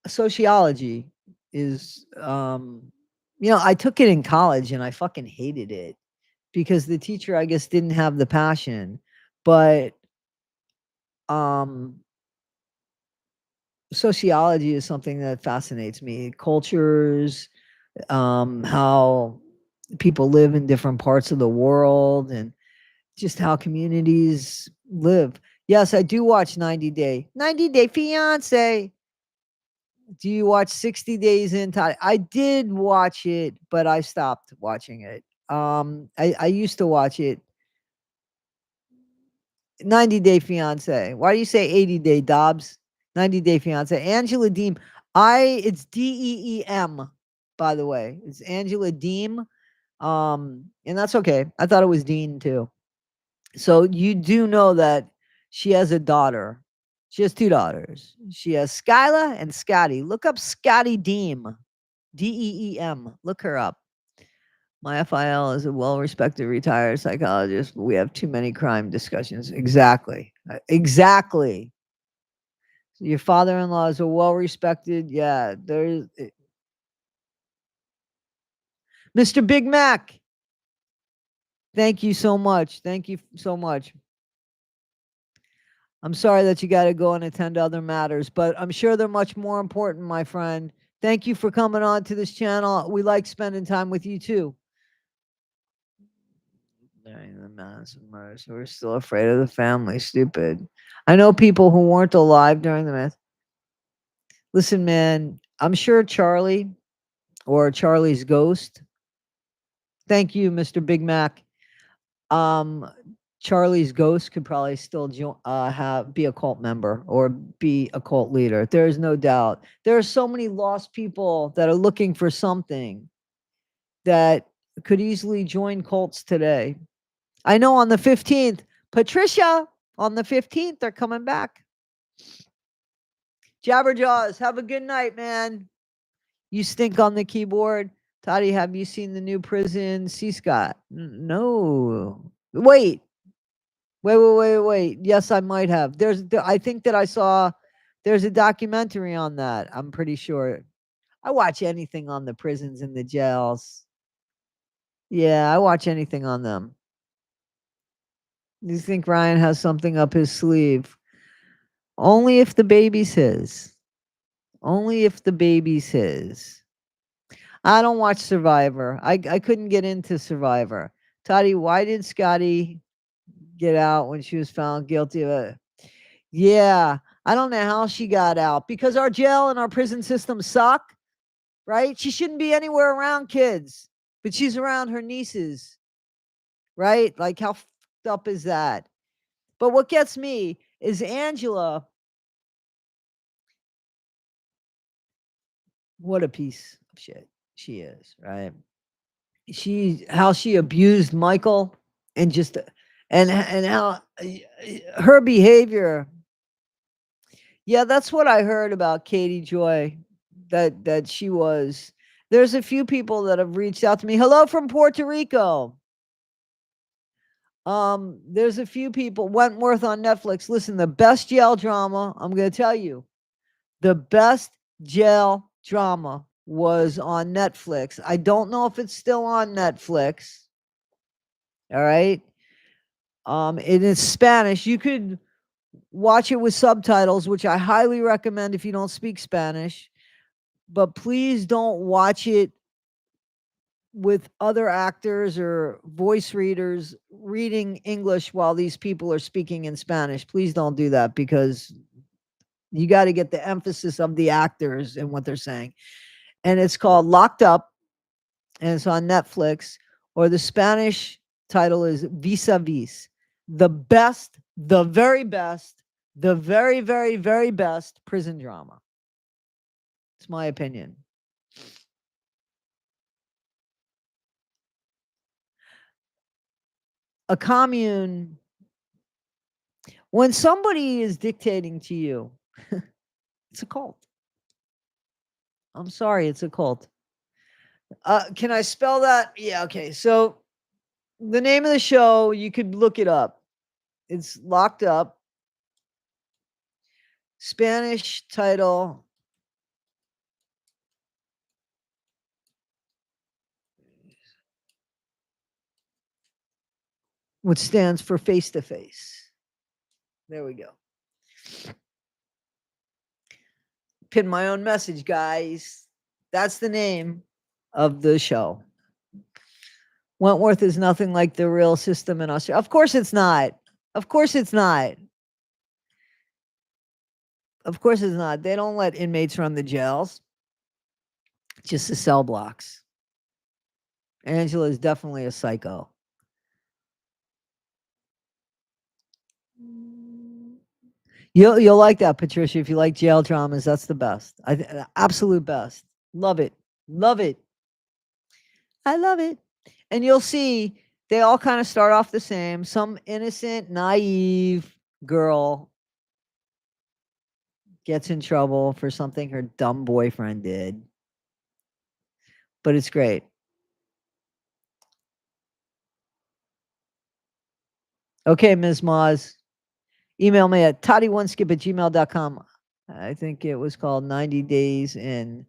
sociology is you know, I took it in college and I fucking hated it because the teacher, I guess, didn't have the passion. But um sociology is something that fascinates me. Cultures, how people live in different parts of the world, and just how communities live. Yes, I do watch 90 Day Fiance. Do you watch 60 Days in? I did watch it, but I stopped watching it. I used to watch it. 90 Day Fiance. Why do you say 80 Day Dobbs? 90 Day Fiance. Angela Deem. It's Deem, by the way. It's Angela Deem. And that's okay. I thought it was Dean too. So you do know that she has a daughter. She has two daughters. She has Skyla and Scotty. Look up Scotty Deem. Deem. Look her up. My FIL is a well-respected retired psychologist. But we have too many crime discussions. Exactly. Exactly. Your father-in-law is a well-respected. Yeah, there's Mr. Big Mac. Thank you so much. Thank you so much. I'm sorry that you got to go and attend to other matters, but I'm sure they're much more important, my friend. Thank you for coming on to this channel. We like spending time with you too. During the mass murders, we're still afraid of the family. Stupid. I know people who weren't alive during the mass. Listen, man, I'm sure Charlie or Charlie's ghost. Thank you, Mr. Big Mac. Um, Charlie's ghost could probably still be a cult member or be a cult leader. There is no doubt. There are so many lost people that are looking for something that could easily join cults today. I know on the 15th, Patricia, on the 15th, they're coming back. Jabberjaws, have a good night, man. You stink on the keyboard. Toddy, have you seen the new prison, C. Scott? No. Wait. Yes, I might have. I think that I saw, there's a documentary on that. I'm pretty sure. I watch anything on the prisons and the jails. Yeah, I watch anything on them. You think Ryan has something up his sleeve? Only if the baby's his. Only if the baby's his. I don't watch Survivor. I couldn't get into Survivor. Toddy, why did Scotty get out when she was found guilty of it? Yeah, I don't know how she got out because our jail and our prison system suck, right? She shouldn't be anywhere around kids, but she's around her nieces, right? Like, how fucked up is that? But what gets me is Angela. What a piece of shit she is, right? How she abused Michael and just and how her behavior. Yeah, that's what I heard about Katie Joy, that she was. There's a few people that have reached out to me. Hello from Puerto Rico. There's a few people. Wentworth on Netflix. Listen, the best jail drama, I'm going to tell you, the best jail drama was on Netflix. I don't know if it's still on Netflix. All right. It is Spanish. You could watch it with subtitles, which I highly recommend if you don't speak Spanish. But please don't watch it with other actors or voice readers reading English while these people are speaking in Spanish. Please don't do that because you got to get the emphasis of the actors and what they're saying. And it's called Locked Up, and it's on Netflix, or the Spanish title is Vis a Vis. The best, the very best, the very, very, very best prison drama. It's my opinion. A commune, when somebody is dictating to you, it's a cult. I'm sorry, it's a cult. Can I spell that? Yeah, okay. So the name of the show, you could look it up. It's Locked Up. Spanish title. Which stands for face to face. There we go. Pin my own message, guys. That's the name of the show. Wentworth is nothing like the real system in Australia. Of course it's not. Of course it's not. Of course it's not. They don't let inmates run the jails, just the cell blocks. Angela is definitely a psycho. You'll like that, Patricia. If you like jail dramas, that's the best. Absolute best. Love it. Love it. I love it. And you'll see they all kind of start off the same. Some innocent, naive girl gets in trouble for something her dumb boyfriend did. But it's great. Okay, Ms. Moz. Email me at toddy1skip@gmail.com. I think it was called 90 Days and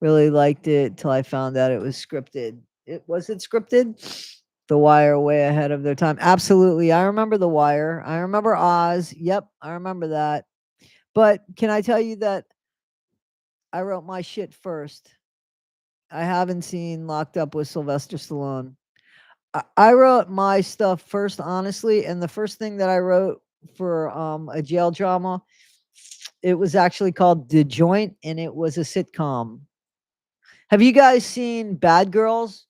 really liked it till I found out it was scripted. Was it scripted? The Wire way ahead of their time. Absolutely. I remember The Wire. I remember Oz. Yep, I remember that. But can I tell you that I wrote my shit first? I haven't seen Locked Up with Sylvester Stallone. I wrote my stuff first, honestly, and the first thing that I wrote for a jail drama, it was actually called The Joint, and it was a sitcom. Have you guys seen Bad Girls?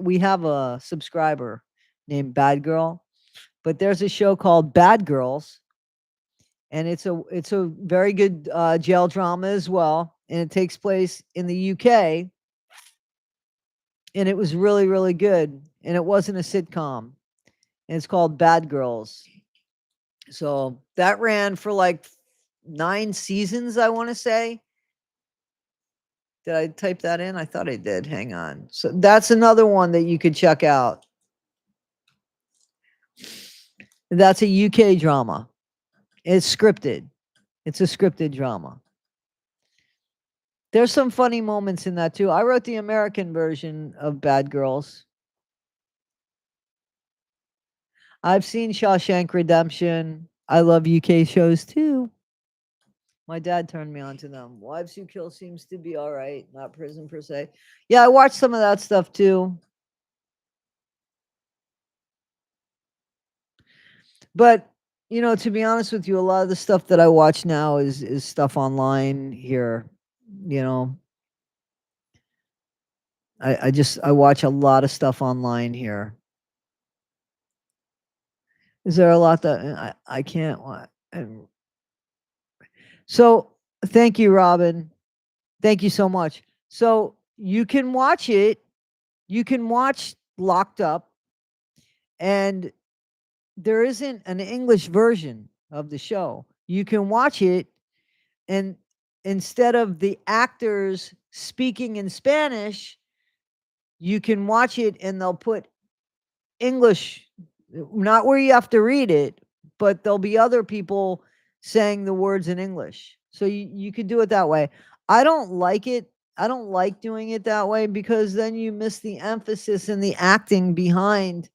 We have a subscriber named Bad Girl, but there's a show called Bad Girls, and it's a very good jail drama as well, and it takes place in the UK, and it was really, really good, and it wasn't a sitcom, and it's called Bad Girls. So that ran for like 9 seasons, I want to say. Did I type that in? I thought I did. Hang on. So that's another one that you could check out. That's a UK drama. It's scripted. It's a scripted drama. There's some funny moments in that too. I wrote the American version of Bad Girls. I've seen Shawshank Redemption. I love UK shows too. My dad turned me on to them. Wives Who Kill seems to be all right, not prison per se. Yeah, I watched some of that stuff too. But you know, to be honest with you, a lot of the stuff that I watch now is stuff online here. You know, I watch a lot of stuff online here. Is there a lot that I can't watch? So thank you, Robin. Thank you so much. So you can watch it. You can watch Locked Up, and there isn't an English version of the show. You can watch it, and instead of the actors speaking in Spanish, you can watch it and they'll put English, not where you have to read it, but there'll be other people saying the words in English. So you could do it that way. I don't like it. I don't like doing it that way because then you miss the emphasis and the acting behind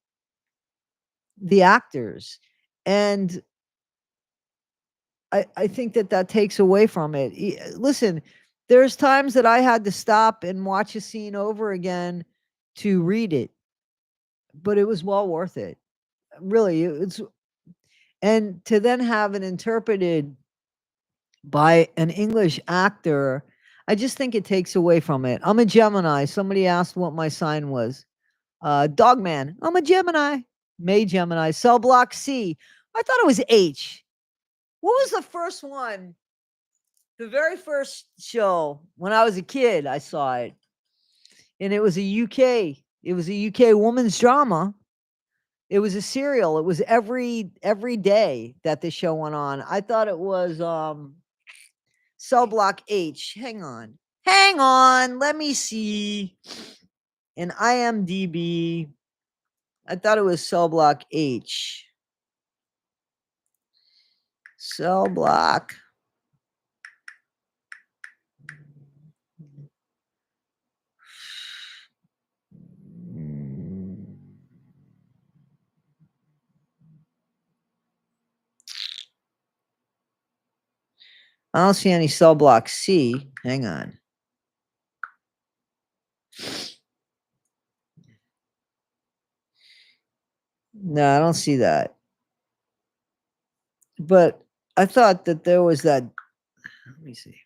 the actors. And I think that takes away from it. Listen, there's times that I had to stop and watch a scene over again to read it, but it was well worth it. Really, it's and to then have it interpreted by an English actor, I just think it takes away from it. I'm a Gemini. Somebody asked what my sign was. Dogman. I'm a Gemini. May Gemini. Cell block C. I thought it was H. What was the first one? The very first show when I was a kid, I saw it. And it was a UK. It was a UK woman's drama. It was a serial. It was every day that the show went on. I thought it was Cell Block H. Hang on. Hang on. Let me see. In IMDb, I thought it was Cell Block H. Cell Block. I don't see any Cell Block C. Hang on. No, I don't see that. But I thought that there was that. Let me see.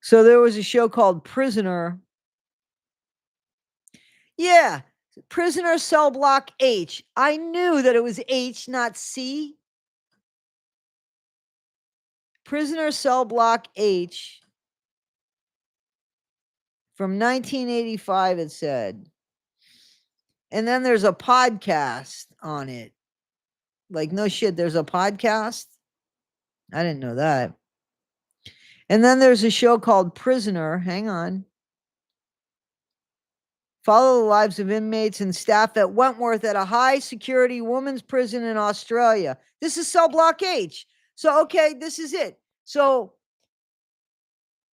So there was a show called Prisoner. Yeah, Prisoner Cell Block H. I knew that it was H, not C. Prisoner Cell Block H from 1985, it said. And then there's a podcast on it. Like, no shit, there's a podcast? I didn't know that. And then there's a show called Prisoner. Hang on. Follow the lives of inmates and staff at Wentworth at a high security women's prison in Australia. This is Cell Block H. So, okay, this is it. So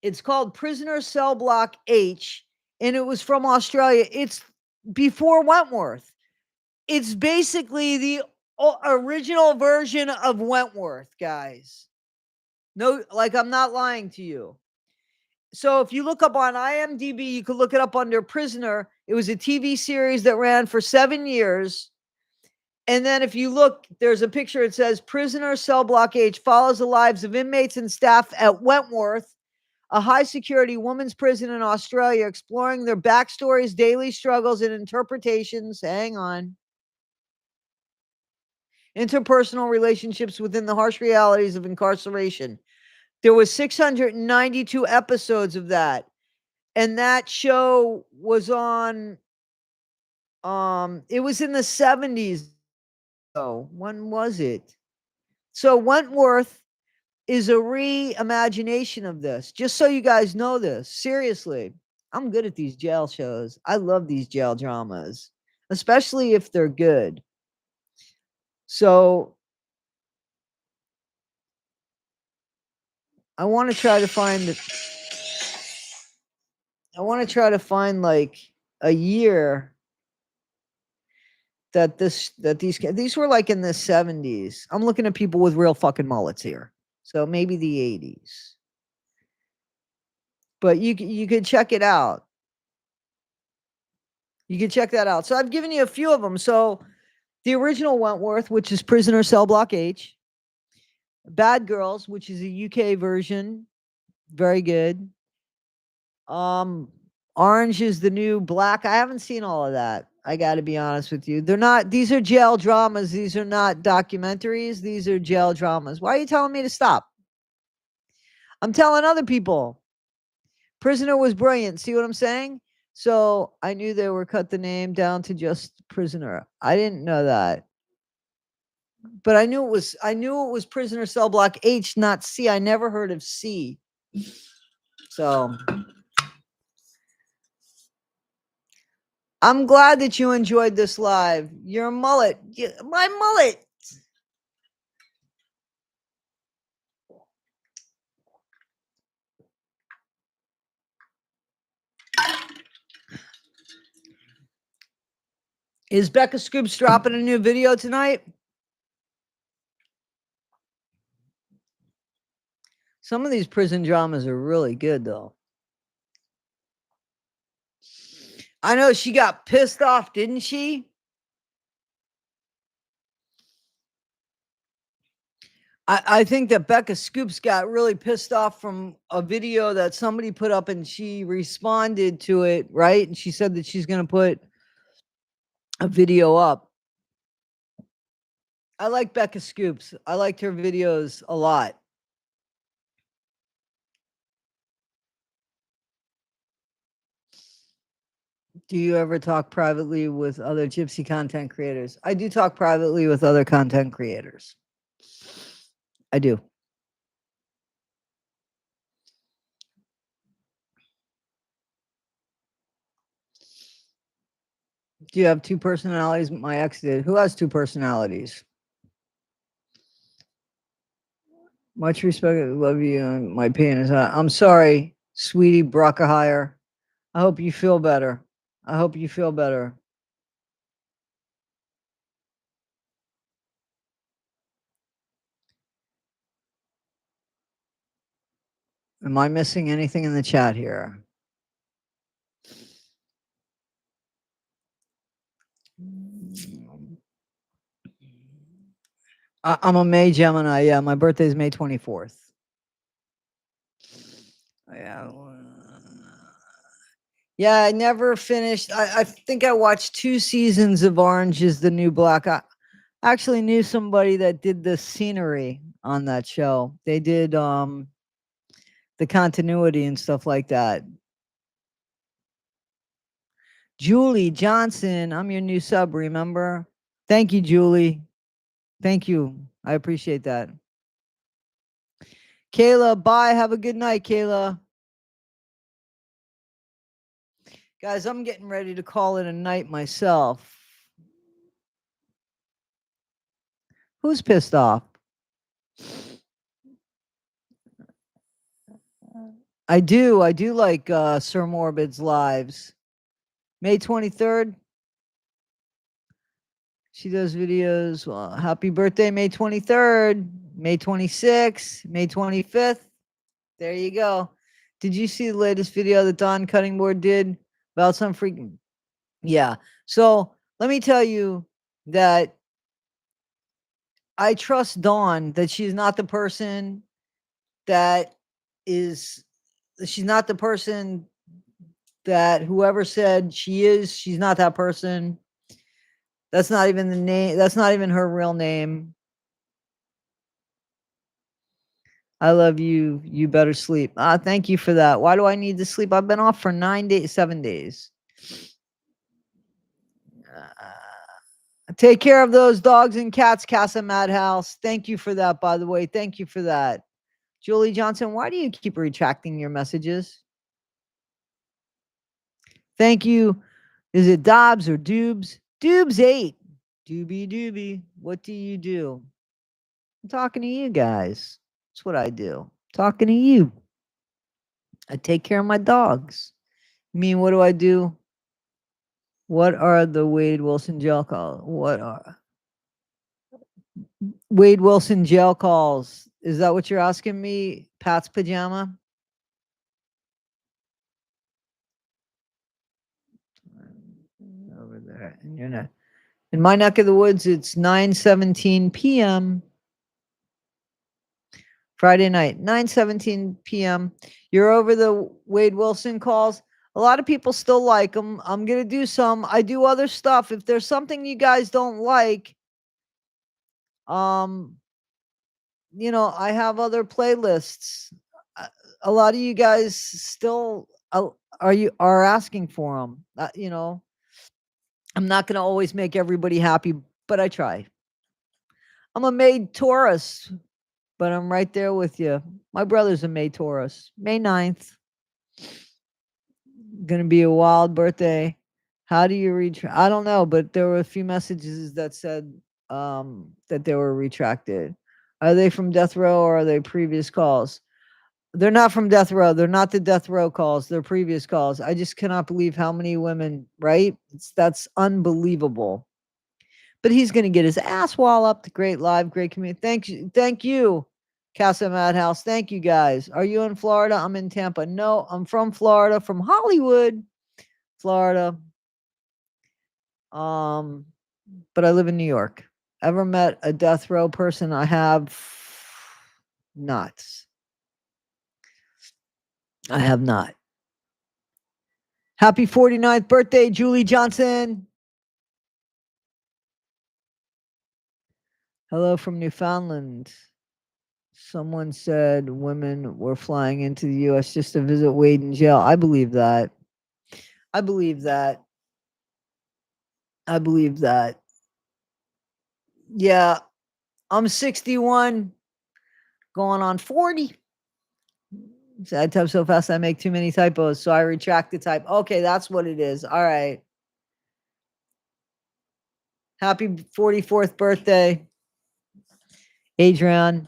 it's called Prisoner Cell Block H, and it was from Australia. It's before Wentworth. It's basically the original version of Wentworth, guys. No, like, I'm not lying to you. So if you look up on IMDb, you could look it up under Prisoner. It was a TV series that ran for 7 years. And then if you look, there's a picture. It says Prisoner Cell Block H follows the lives of inmates and staff at Wentworth, a high security women's prison in Australia, exploring their backstories, daily struggles, and interpretations. Hang on. Interpersonal relationships within the harsh realities of incarceration. There was 692 episodes of that. And that show was on it was in the 70s. Oh, when was it? So Wentworth is a reimagination of this. Just so you guys know this. Seriously, I'm good at these jail shows. I love these jail dramas, especially if they're good. So I want to try to find like a year that these were like in the 70s. I'm looking at people with real fucking mullets here. So maybe the 80s. But you could check it out. You can check that out. So I've given you a few of them. So the original Wentworth, which is Prisoner Cell Block H. Bad Girls, which is a UK version, very good. Orange is the New Black. I haven't seen all of that. I got to be honest with you. They're not, these are jail dramas. These are not documentaries. These are jail dramas. Why are you telling me to stop? I'm telling other people. Prisoner was brilliant. See what I'm saying? So I knew they were cut the name down to just Prisoner. I didn't know that. But I knew it was Prisoner Cell Block H, not C. I never heard of C. So I'm glad that you enjoyed this live. Your mullet. My mullet. Is Becca Scoops dropping a new video tonight? Some of these prison dramas are really good, though. I know she got pissed off, didn't she? I think that Becca Scoops got really pissed off from a video that somebody put up, and she responded to it, right? And she said that she's going to put a video up. I like Becca Scoops. I liked her videos a lot. Do you ever talk privately with other Gypsy content creators? I do talk privately with other content creators. I do. Do you have two personalities? My ex did. Who has two personalities? Much respect. I love you. My pain is hot. I'm sorry, sweetie Brockahire. I hope you feel better. I hope you feel better. Am I missing anything in the chat here? I'm a May Gemini. Yeah, my birthday is May 24th. Yeah. Yeah, I never finished. I think I watched 2 seasons of Orange is the New Black. I actually knew somebody that did the scenery on that show. They did the continuity and stuff like that. Julie Johnson, I'm your new sub, remember? Thank you, Julie. Thank you. I appreciate that. Kayla, bye. Have a good night, Kayla. Guys, I'm getting ready to call it a night myself. Who's pissed off? I do like Sir Morbid's lives. May 23rd. She does videos. Well, happy birthday, May 23rd, May 26th, May 25th. There you go. Did you see the latest video that Don Cuttingboard did about some freaking? Yeah. So let me tell you that I trust Dawn that she's not the person that is, she's not the person that whoever said she is. She's not that person. That's not even the name. That's not even her real name. I love you. You better sleep. Thank you for that. Why do I need to sleep? I've been off for 9 days, 7 days. Take care of those dogs and cats, Casa Madhouse. Thank you for that, by the way. Thank you for that. Julie Johnson, why do you keep retracting your messages? Thank you. Is it Dobbs or Dubes? Dubes 8. Doobie doobie. What do you do? I'm talking to you guys. That's what I do. Talking to you. I take care of my dogs. I mean, what do I do? What are the Wade Wilson jail calls? What are Wade Wilson jail calls? Is that what you're asking me, Pat's pajama? Over there, and you're not. In my neck of the woods, it's 9:17 p.m. Friday night, 9:17 p.m. You're over the Wade Wilson calls. A lot of people still like them. I'm gonna do some. I do other stuff. If there's something you guys don't like, um, I have other playlists. A lot of you guys still are asking for them. I'm not gonna always make everybody happy, but I try. I'm a May Taurus, but I'm right there with you. My brother's a May Taurus. May 9th. Gonna be a wild birthday. How do you reach? I don't know, but there were a few messages that said that they were retracted. Are they from death row or are they previous calls? They're not from death row. They're not the death row calls. They're previous calls. I just cannot believe how many women, right? That's unbelievable. But he's going to get his ass walloped. Great live, great community. Thank you, Casa Madhouse. Thank you guys. Are you in Florida? I'm in Tampa. No, I'm from Florida, from Hollywood, Florida. But I live in New York. Ever met a death row person? I have not. I have not. Happy 49th birthday, Julie Johnson. Hello from Newfoundland. Someone said women were flying into the U.S. just to visit Wade in jail. I believe that. I believe that. I believe that. Yeah, I'm 61, going on 40. I type so fast I make too many typos, so I retract the type. Okay, that's what it is. All right. Happy 44th birthday, Adrian.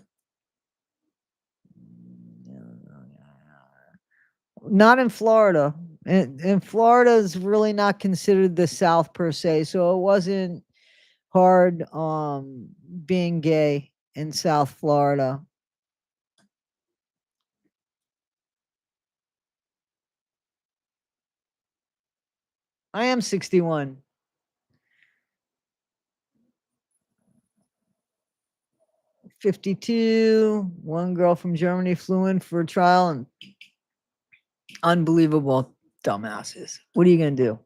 Not in Florida. And Florida is really not considered the South per se, so it wasn't hard being gay in South Florida. I am 61. 52. One girl from Germany flew in for a trial and unbelievable dumbasses. What are you going to do?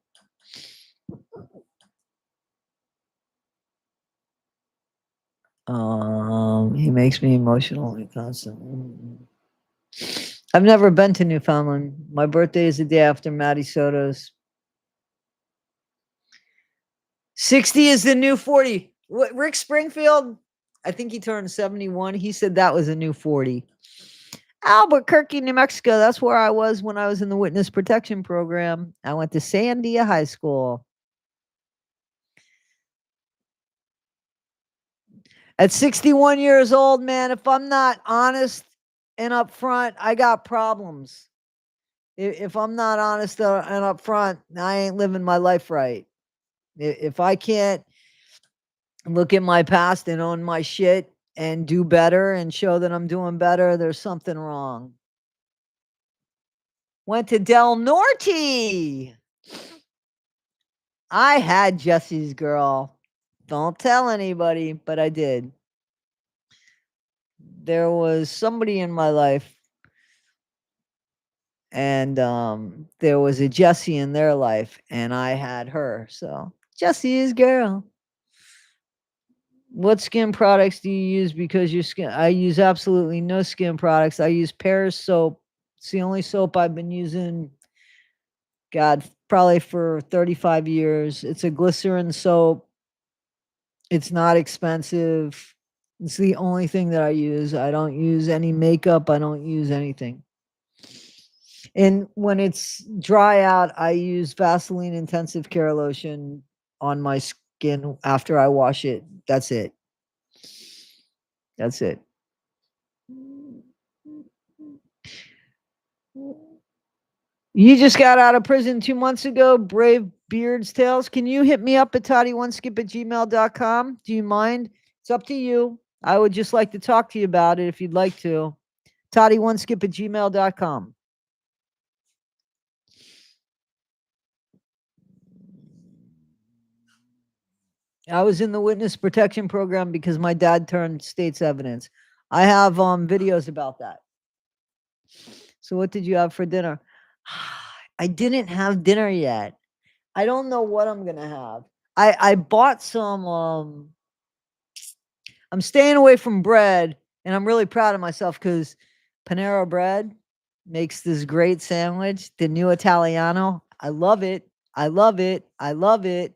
He makes me emotional constantly. I've never been to Newfoundland. My birthday is the day after Maddie Soto's. 60 is the new 40. Rick Springfield, I think he turned 71. He said that was a new 40. Albuquerque, New Mexico. That's where I was when I was in the witness protection program. I went to Sandia High School. At 61 years old, man, if I'm not honest and upfront, I got problems. If I'm not honest and upfront, I ain't living my life right. If I can't look at my past and own my shit and do better and show that I'm doing better, there's something wrong. Went to Del Norte. I had Jesse's girl. Don't tell anybody, but I did. There was somebody in my life, and there was a Jessie in their life, and I had her. So Jesse's girl. What skin products do you use because your skin? I use absolutely no skin products. I use Pears soap. It's the only soap I've been using, God, probably for 35 years. It's a glycerin soap. It's not expensive. It's the only thing that I use. I don't use any makeup. I don't use anything. And when it's dry out, I use Vaseline intensive care lotion on my skin after I wash it. That's it. That's it. You just got out of prison 2 months ago, Brave Beards Tales. Can you hit me up at toddy1skip@gmail.com? Do you mind? It's up to you. I would just like to talk to you about it if you'd like to. toddy1skip@gmail.com. I was in the witness protection program because my dad turned state's evidence. I have videos about that. So what did you have for dinner? I didn't have dinner yet. I don't know what I'm gonna have. I bought some I'm staying away from bread, and I'm really proud of myself because Panera Bread makes this great sandwich, the new Italiano. I love it. I love it. I love it.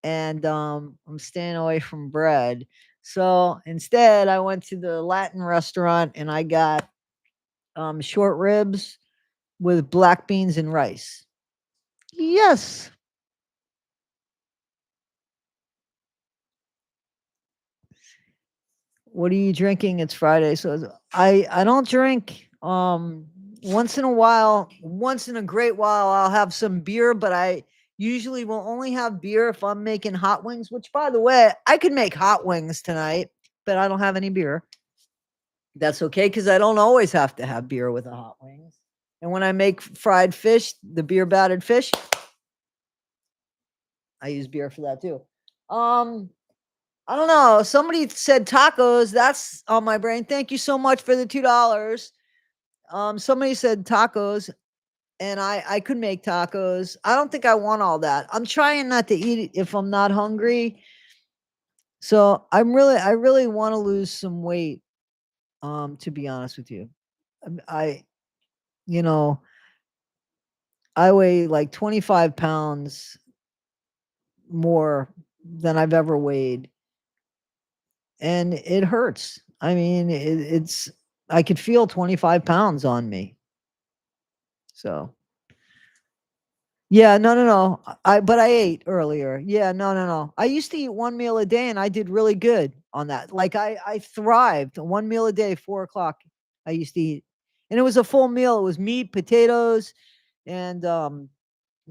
And I'm staying away from bread. So instead, I went to the Latin restaurant and I got short ribs with black beans and rice. Yes. What are you drinking? It's Friday, so I don't drink. Once in a while, once in a great while, I'll have some beer, but I usually will only have beer if I'm making hot wings. Which, by the way, I could make hot wings tonight, but I don't have any beer. That's okay because I don't always have to have beer with the hot wings. And when I make fried fish, the beer battered fish, I use beer for that too. Um, I don't know. Somebody said tacos. That's on my brain. Thank you so much for the $2. Somebody said tacos, and I could make tacos. I don't think I want all that. I'm trying not to eat it if I'm not hungry. So I really want to lose some weight. To be honest with you, I you know I weigh like 25 pounds more than I've ever weighed, and it hurts. I mean, it's I could feel 25 pounds on me. So yeah, no, no, no. But I ate earlier. Yeah, no, no, no. I used to eat one meal a day, and I did really good on that. Like I thrived. One meal a day, 4 o'clock. I used to eat, and it was a full meal. It was meat, potatoes, and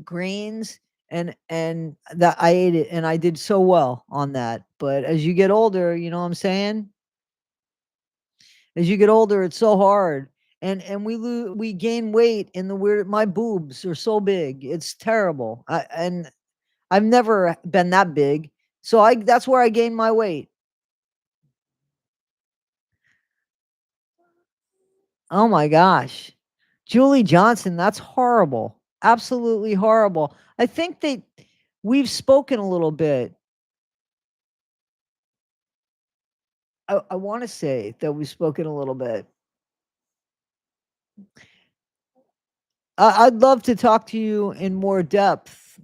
greens, and that I ate it, and I did so well on that. But as you get older, you know what I'm saying? As you get older, it's so hard. And we gain weight in the weird my boobs are so big. It's terrible. And I've never been that big. So I that's where I gained my weight. Oh my gosh. Julie Johnson, that's horrible. Absolutely horrible. I think that we've spoken a little bit. I want to say that we've spoken a little bit. I'd love to talk to you in more depth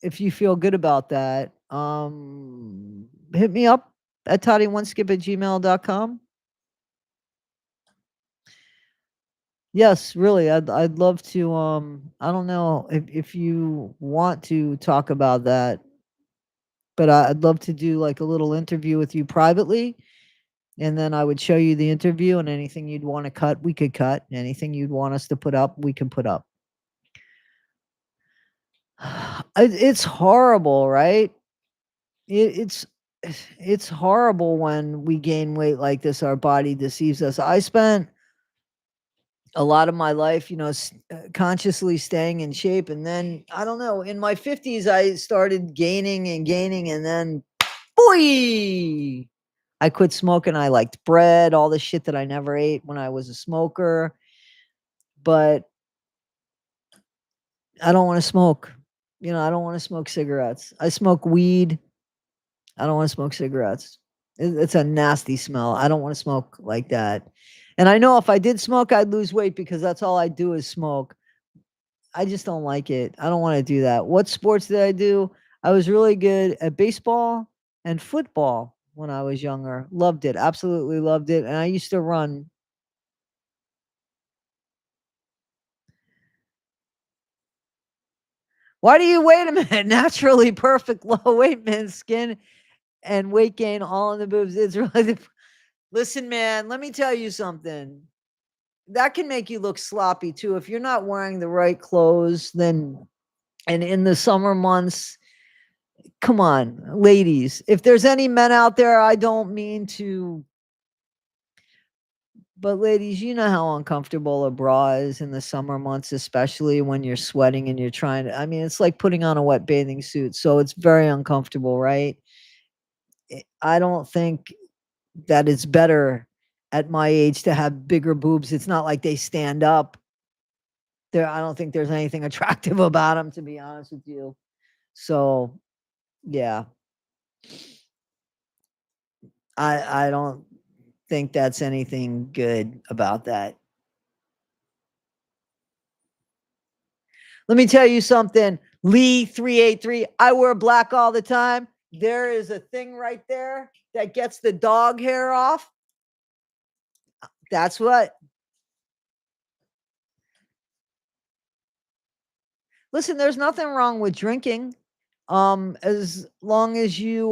if you feel good about that. Hit me up at toddy1skip@gmail.com. Yes, really. I'd love to I don't know if you want to talk about that, but I'd love to do like a little interview with you privately, and then I would show you the interview, and anything you'd want to cut, we could cut. Anything you'd want us to put up, we can put up. It's horrible, right? It's it's horrible when we gain weight like this. Our body deceives us. I spent a lot of my life, consciously staying in shape, and then I don't know. In my 50s, I started gaining and gaining, and then, boy, I quit smoking. I liked bread, all the shit that I never ate when I was a smoker, but I don't want to smoke. I don't want to smoke cigarettes. I smoke weed. I don't want to smoke cigarettes. It's a nasty smell. I don't want to smoke like that. And I know if I did smoke, I'd lose weight because that's all I do is smoke. I just don't like it. I don't want to do that. What sports did I do? I was really good at baseball and football when I was younger. Loved it. Absolutely loved it. And I used to run. Why do you wait a minute? Naturally perfect low weight men, skin and weight gain all in the boobs. It's really listen, man, let me tell you something. That can make you look sloppy too. If you're not wearing the right clothes, then and in the summer months, come on, ladies. If there's any men out there, I don't mean to, but ladies, you know how uncomfortable a bra is in the summer months, especially when you're sweating and you're trying to, I mean, it's like putting on a wet bathing suit. So it's very uncomfortable, right? I don't think that it's better at my age to have bigger boobs. It's not like they stand up. There, I don't think there's anything attractive about them, to be honest with you. So, yeah, I don't think that's anything good about that. Let me tell you something, Lee 383. I wear black all the time. There is a thing right there that gets the dog hair off. That's what. Listen, there's nothing wrong with drinking. As long as you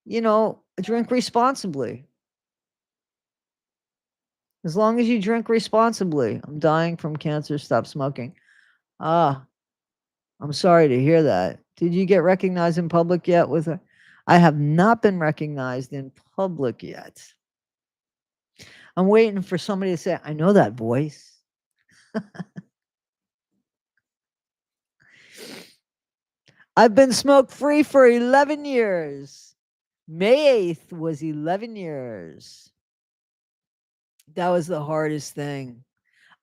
know, drink responsibly. As long as you drink responsibly. I'm dying from cancer. Stop smoking. Ah, I'm sorry to hear that. Did you get recognized in public yet with a I have not been recognized in public yet. I'm waiting for somebody to say, I know that voice. I've been smoke free for 11 years. May 8th was 11 years. That was the hardest thing.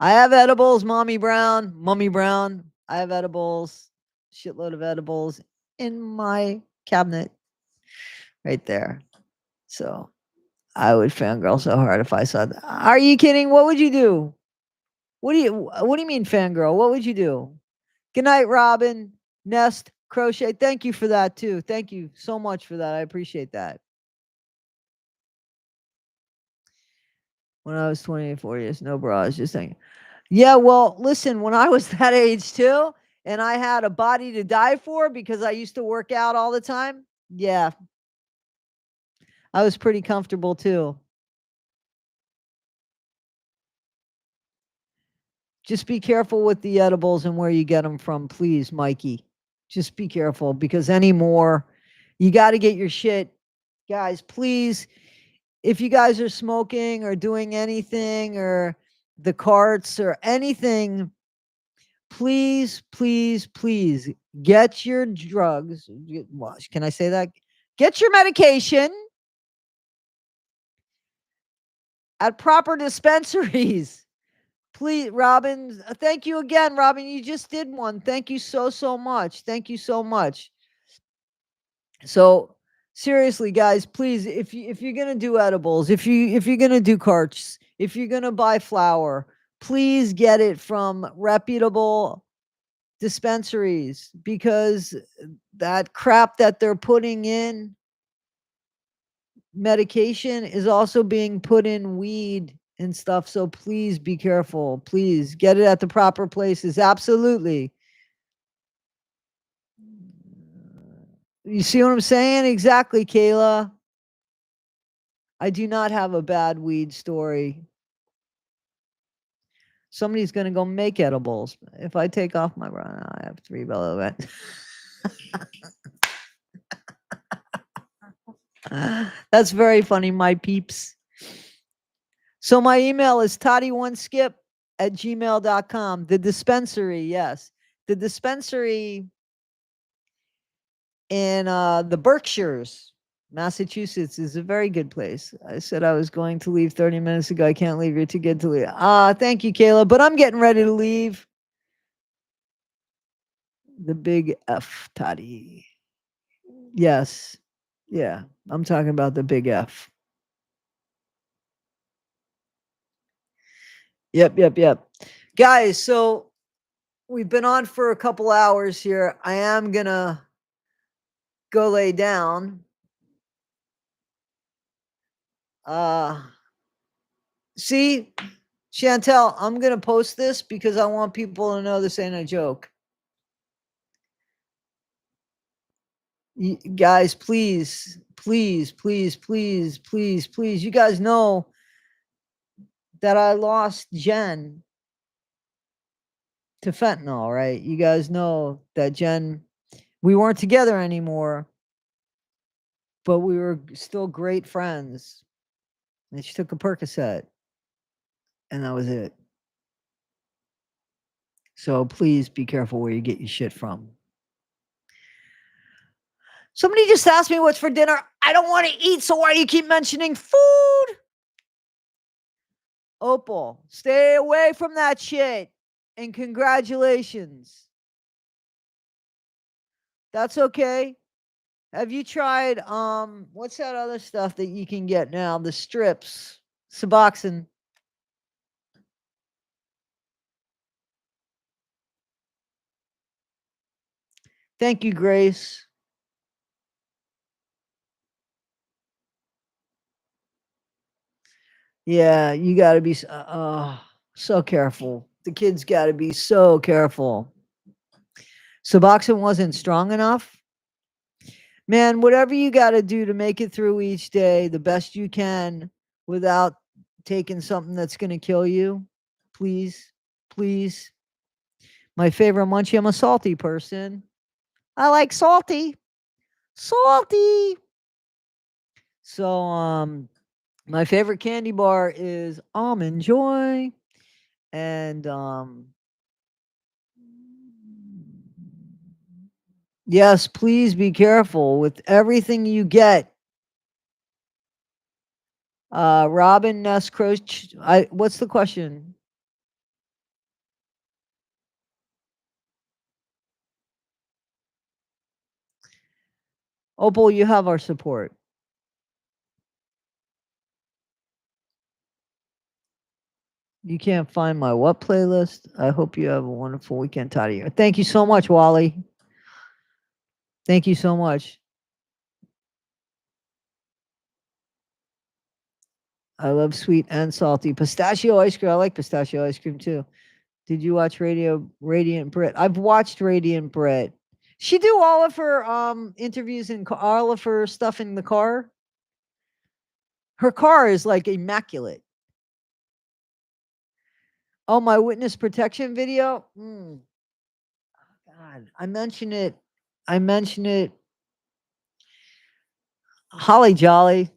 I have edibles, Mommy Brown, Mummy Brown. I have edibles, shitload of edibles in my cabinet right there. So I would fangirl so hard if I saw that. Are you kidding? What would you do? What do you mean fangirl? What would you do? Good night, Robin. Nest Crochet. Thank you for that too. Thank you so much for that. I appreciate that. When I was 24 years, no bras, just saying. Yeah, well, listen, when I was that age too, and I had a body to die for because I used to work out all the time. Yeah, I was pretty comfortable too. Just be careful with the edibles and where you get them from, please, Mikey. Just be careful because anymore, you got to get your shit. Guys, please, if you guys are smoking or doing anything or the carts or anything, please, please, please get your drugs. Well, can I say that? Get your medication at proper dispensaries. Please, Robin. Thank you again, Robin. You just did one. Thank you so, so much. Thank you so much. So seriously, guys, please, if you're gonna do edibles, if you're gonna do carts, if you're gonna buy flour, please get it from reputable dispensaries because that crap that they're putting in medication is also being put in weed and stuff. So please be careful. Please get it at the proper places. Absolutely. You see what I'm saying? Exactly, Kayla. I do not have a bad weed story. Somebody's going to go make edibles. If I take off my bra, I have 3 bellow. That's very funny, my peeps. So my email is toddy1skip@gmail.com. The dispensary, yes. The dispensary in the Berkshires, Massachusetts is a very good place. I said I was going to leave 30 minutes ago. I can't leave. You're too good to leave. Thank you, Kayla. But I'm getting ready to leave. The big F, Toddy. Yes. Yeah. I'm talking about the big F. Yep, yep, yep. Guys, so we've been on for a couple hours here. I am gonna go lay down. See, Chantel, I'm going to post this because I want people to know this ain't a joke. Guys, please, please, please, please, please, please. You guys know that I lost Jen to fentanyl, right? You guys know that Jen, we weren't together anymore, but we were still great friends. And she took a Percocet, and that was it. So please be careful where you get your shit from. Somebody just asked me what's for dinner. I don't want to eat, so why do you keep mentioning food? Opal, stay away from that shit. And congratulations. That's okay. Have you tried what's that other stuff that you can get now? The strips. Suboxone. Thank you, Grace. Yeah, you got to be so careful. The kids got to be so careful. Suboxone wasn't strong enough. Man, whatever you got to do to make it through each day the best you can without taking something that's going to kill you. Please, please. My favorite munchie, I'm a salty person. I like salty. Salty. So, my favorite candy bar is Almond Joy. And, yes, please be careful with everything you get. Robin Ness Croach. What's the question? Opal, you have our support. You can't find my what playlist? I hope you have a wonderful weekend, Toddy. Thank you so much, Wally. Thank you so much. I love sweet and salty. Pistachio ice cream. I like pistachio ice cream too. Did you watch Radiant Brit? I've watched Radiant Brit. She do all of her interviews and all of her stuff in the car. Her car is like immaculate. Oh, my witness protection video. God, I mentioned it. Holly Jolly.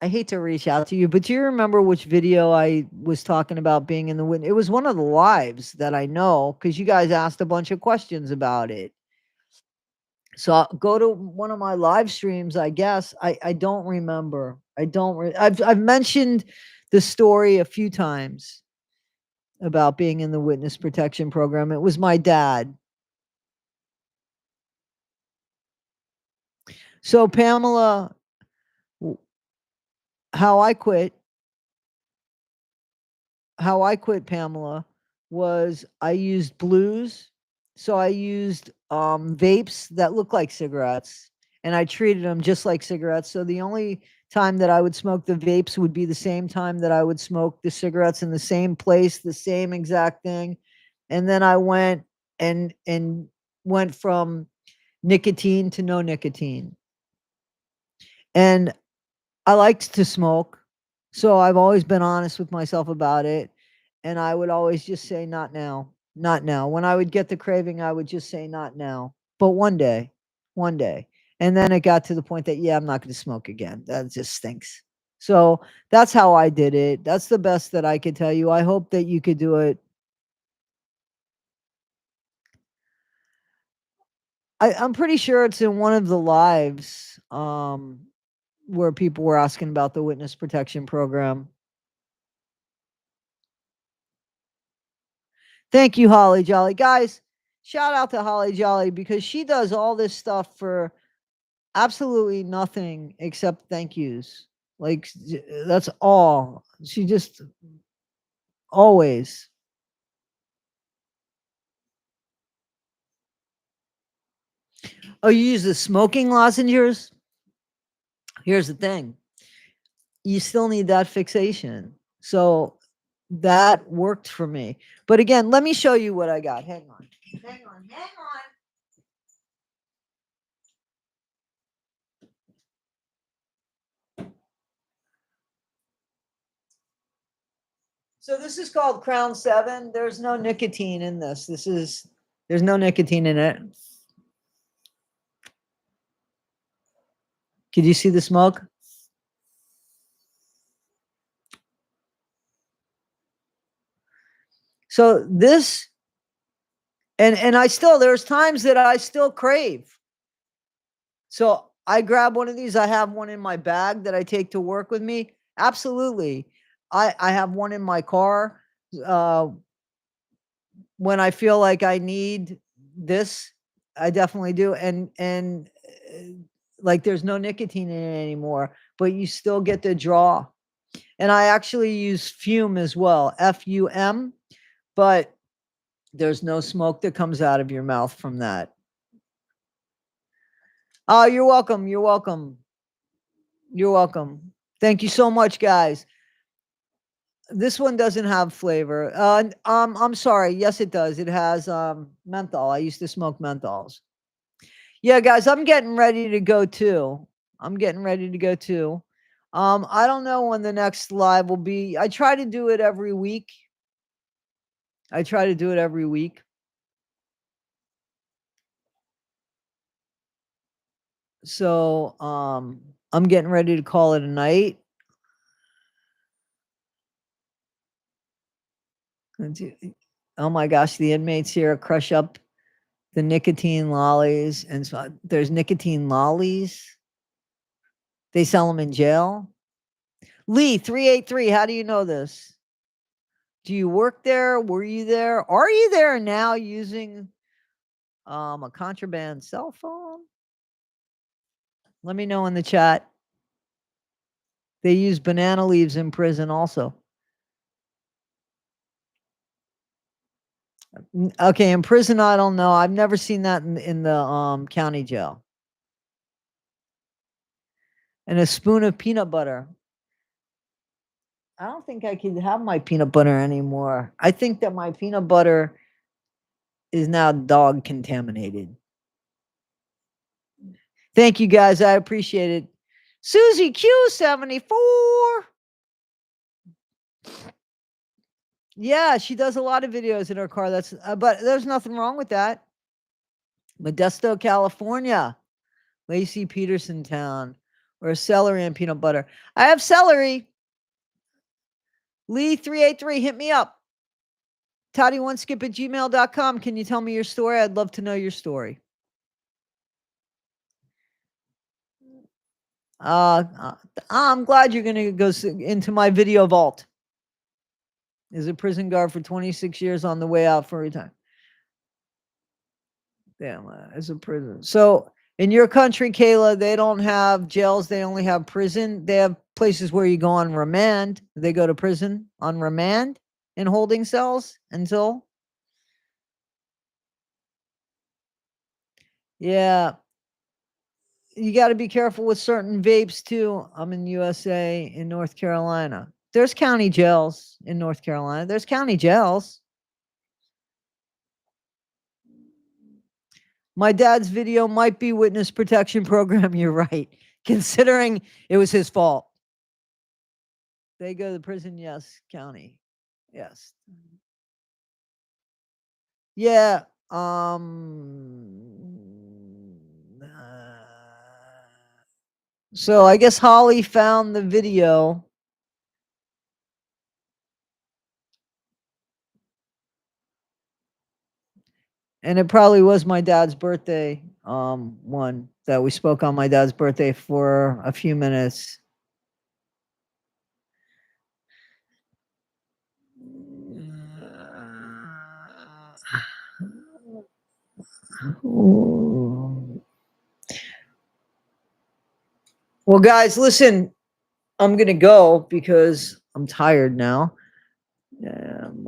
I hate to reach out to you, but do you remember which video I was talking about being in the witness? It was one of the lives that I know because you guys asked a bunch of questions about it. So I'll go to one of my live streams, I guess. I don't remember. I've mentioned the story a few times about being in the witness protection program. It was my dad. So Pamela, how I quit, Pamela, was I used blues. So I used vapes that look like cigarettes, and I treated them just like cigarettes. So the only time that I would smoke the vapes would be the same time that I would smoke the cigarettes in the same place, the same exact thing. And then I went and went from nicotine to no nicotine. And I liked to smoke. So I've always been honest with myself about it. And I would always just say, not now, not now. When I would get the craving, I would just say, not now. But one day, one day. And then it got to the point that, yeah, I'm not going to smoke again. That just stinks. So that's how I did it. That's the best that I could tell you. I hope that you could do it. I'm pretty sure it's in one of the lives where people were asking about the witness protection program. Thank you, Holly Jolly. Guys, shout out to Holly Jolly because she does all this stuff for absolutely nothing except thank yous. Like, that's all. She just always. Oh, you use the smoking lozenges? Here's the thing. You still need that fixation. So that worked for me. But again, let me show you what I got. Hang on. Hang on. Hang on. So this is called Crown 7. There's no nicotine in this. There's no nicotine in it. Could you see the smoke? So this, and I still, there's times that I still crave. So I grab one of these. I have one in my bag that I take to work with me. Absolutely. I have one in my car. Uh, when I feel like I need this, I definitely do. And like there's no nicotine in it anymore, but you still get the draw. And I actually use fume as well, FUM, but there's no smoke that comes out of your mouth from that. Oh, you're welcome. You're welcome. You're welcome. Thank you so much, guys. This one doesn't have flavor. I'm sorry. Yes, it does. It has menthol. I used to smoke menthols. Yeah, guys, I'm getting ready to go too. I'm getting ready to go too. I don't know when the next live will be. I try to do it every week. I try to do it every week. So, I'm getting ready to call it a night. Oh my gosh, the inmates here crush up the nicotine lollies, and so there's nicotine lollies. They sell them in jail. Lee 383, how do you know this? Do you work there? Were you there? Are you there now using a contraband cell phone? Let me know in the chat. They use banana leaves in prison also. Okay, in prison I don't know. I've never seen that in the county jail. And a spoon of peanut butter. I don't think I could have my peanut butter anymore. I think that my peanut butter is now dog contaminated. Thank you guys. I appreciate it. Susie Q74. Yeah, she does a lot of videos in her car. That's but there's nothing wrong with that. Modesto, California. Lacey Peterson Town. Or celery and peanut butter. I have celery. Lee 383, hit me up. Toddy1skip@gmail.com. Can you tell me your story? I'd love to know your story. I'm glad you're going to go into my video vault. Is a prison guard for 26 years on the way out for retirement. Damn, as a prison. So in your country, Kayla, they don't have jails. They only have prison. They have places where you go on remand. They go to prison on remand in holding cells until. Yeah. You got to be careful with certain vapes too. I'm in USA, in North Carolina. There's county jails in North Carolina. There's county jails. My dad's video might be witness protection program. You're right. Considering it was his fault. They go to prison, yes, county. Yes. Yeah. So I guess Holly found the video. And it probably was my dad's birthday, one that we spoke on my dad's birthday for a few minutes. Well, guys, listen, I'm going to go because I'm tired now.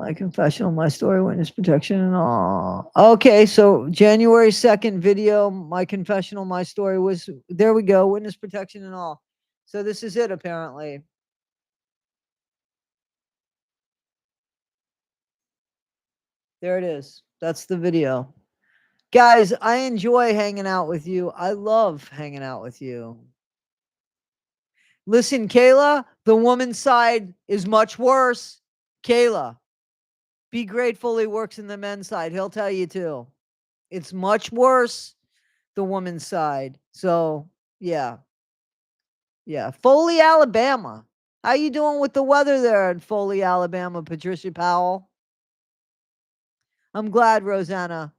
My confessional, my story, witness protection, and all. Okay, so January 2nd video, my confessional, my story was, there we go, witness protection and all. So this is it, apparently. There it is. That's the video. Guys, I enjoy hanging out with you. I love hanging out with you. Listen, Kayla, the woman's side is much worse. Kayla, be grateful he works in the men's side. He'll tell you too. It's much worse, the woman's side. So, yeah. Yeah. Foley, Alabama. How you doing with the weather there in Foley, Alabama, Patricia Powell? I'm glad, Rosanna.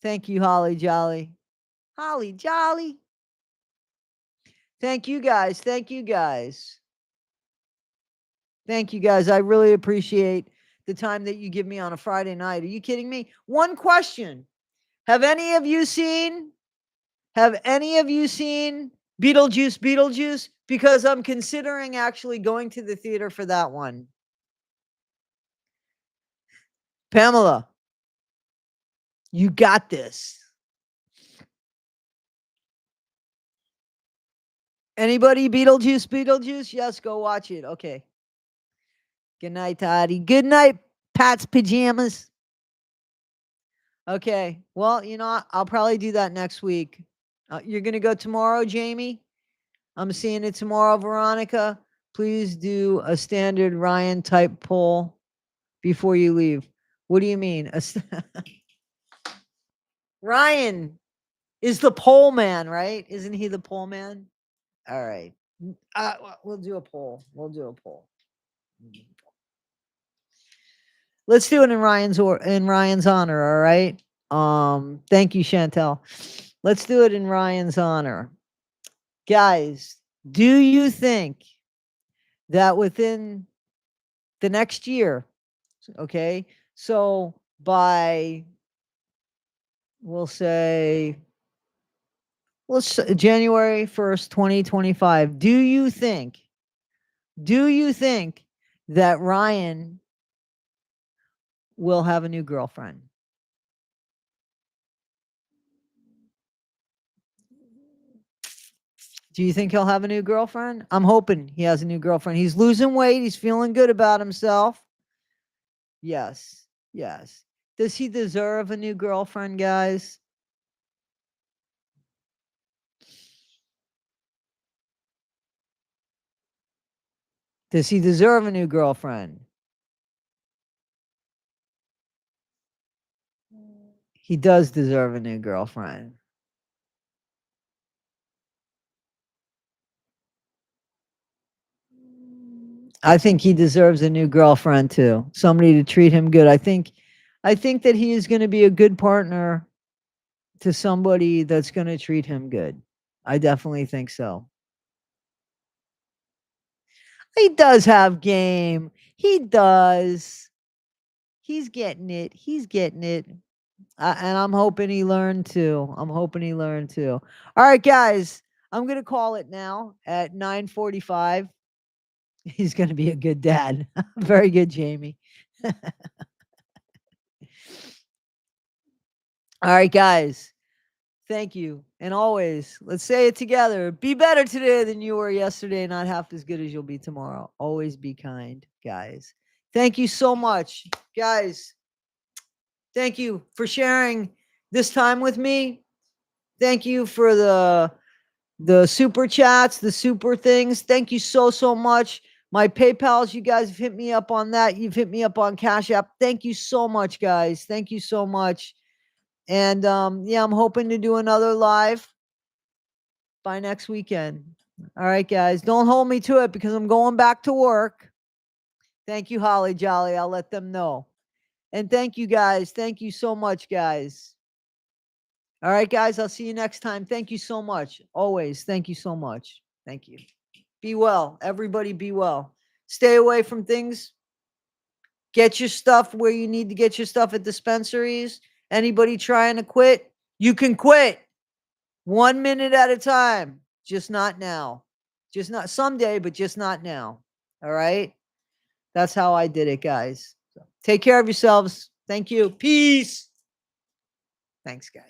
Thank you, Holly Jolly. Holly Jolly. Thank you guys. Thank you guys. Thank you guys. I really appreciate the time that you give me on a Friday night. Are you kidding me? One question. Have any of you seen Beetlejuice? Because I'm considering actually going to the theater for that one. Pamela, you got this. Anybody Beetlejuice? Yes, go watch it. Okay. Good night, Toddy. Good night, Pat's Pajamas. Okay. Well, I'll probably do that next week. You're going to go tomorrow, Jamie? I'm seeing it tomorrow, Veronica. Please do a standard Ryan type poll before you leave. What do you mean? Ryan is the poll man, right? Isn't he the poll man? All right. We'll do a poll. Let's do it in Ryan's honor, all right? Thank you, Chantel. Let's do it in Ryan's honor. Guys, do you think that within the next year, okay, so by, we'll say, January 1st, 2025, do you think that Ryan will have a new girlfriend? Do you think he'll have a new girlfriend? I'm hoping he has a new girlfriend. He's losing weight. He's feeling good about himself. Yes. Yes. Does he deserve a new girlfriend, guys? Does he deserve a new girlfriend? He does deserve a new girlfriend. I think he deserves a new girlfriend too. Somebody to treat him good. I think that he is going to be a good partner to somebody that's going to treat him good. I definitely think so. He does have game. He does. He's getting it. And I'm hoping he learned to. All right, guys. I'm going to call it now at 9:45. He's going to be a good dad. Very good, Jamie. All right, guys. Thank you. And always, let's say it together. Be better today than you were yesterday, not half as good as you'll be tomorrow. Always be kind, guys. Thank you so much, guys. Thank you for sharing this time with me. Thank you for the super chats, the super things. Thank you so much. My PayPals, you guys have hit me up on that. You've hit me up on Cash App. Thank you so much, guys. Thank you so much. And yeah, I'm hoping to do another live by next weekend. All right, guys. Don't hold me to it because I'm going back to work. Thank you, Holly Jolly. I'll let them know. And thank you, guys. Thank you so much, guys. All right, guys. I'll see you next time. Thank you so much. Always. Thank you so much. Thank you. Be well. Everybody be well. Stay away from things. Get your stuff where you need to get your stuff at dispensaries. Anybody trying to quit, you can quit 1 minute at a time. Just not now. Just not someday, but just not now. All right. That's how I did it, guys. So take care of yourselves. Thank you. Peace. Thanks, guys.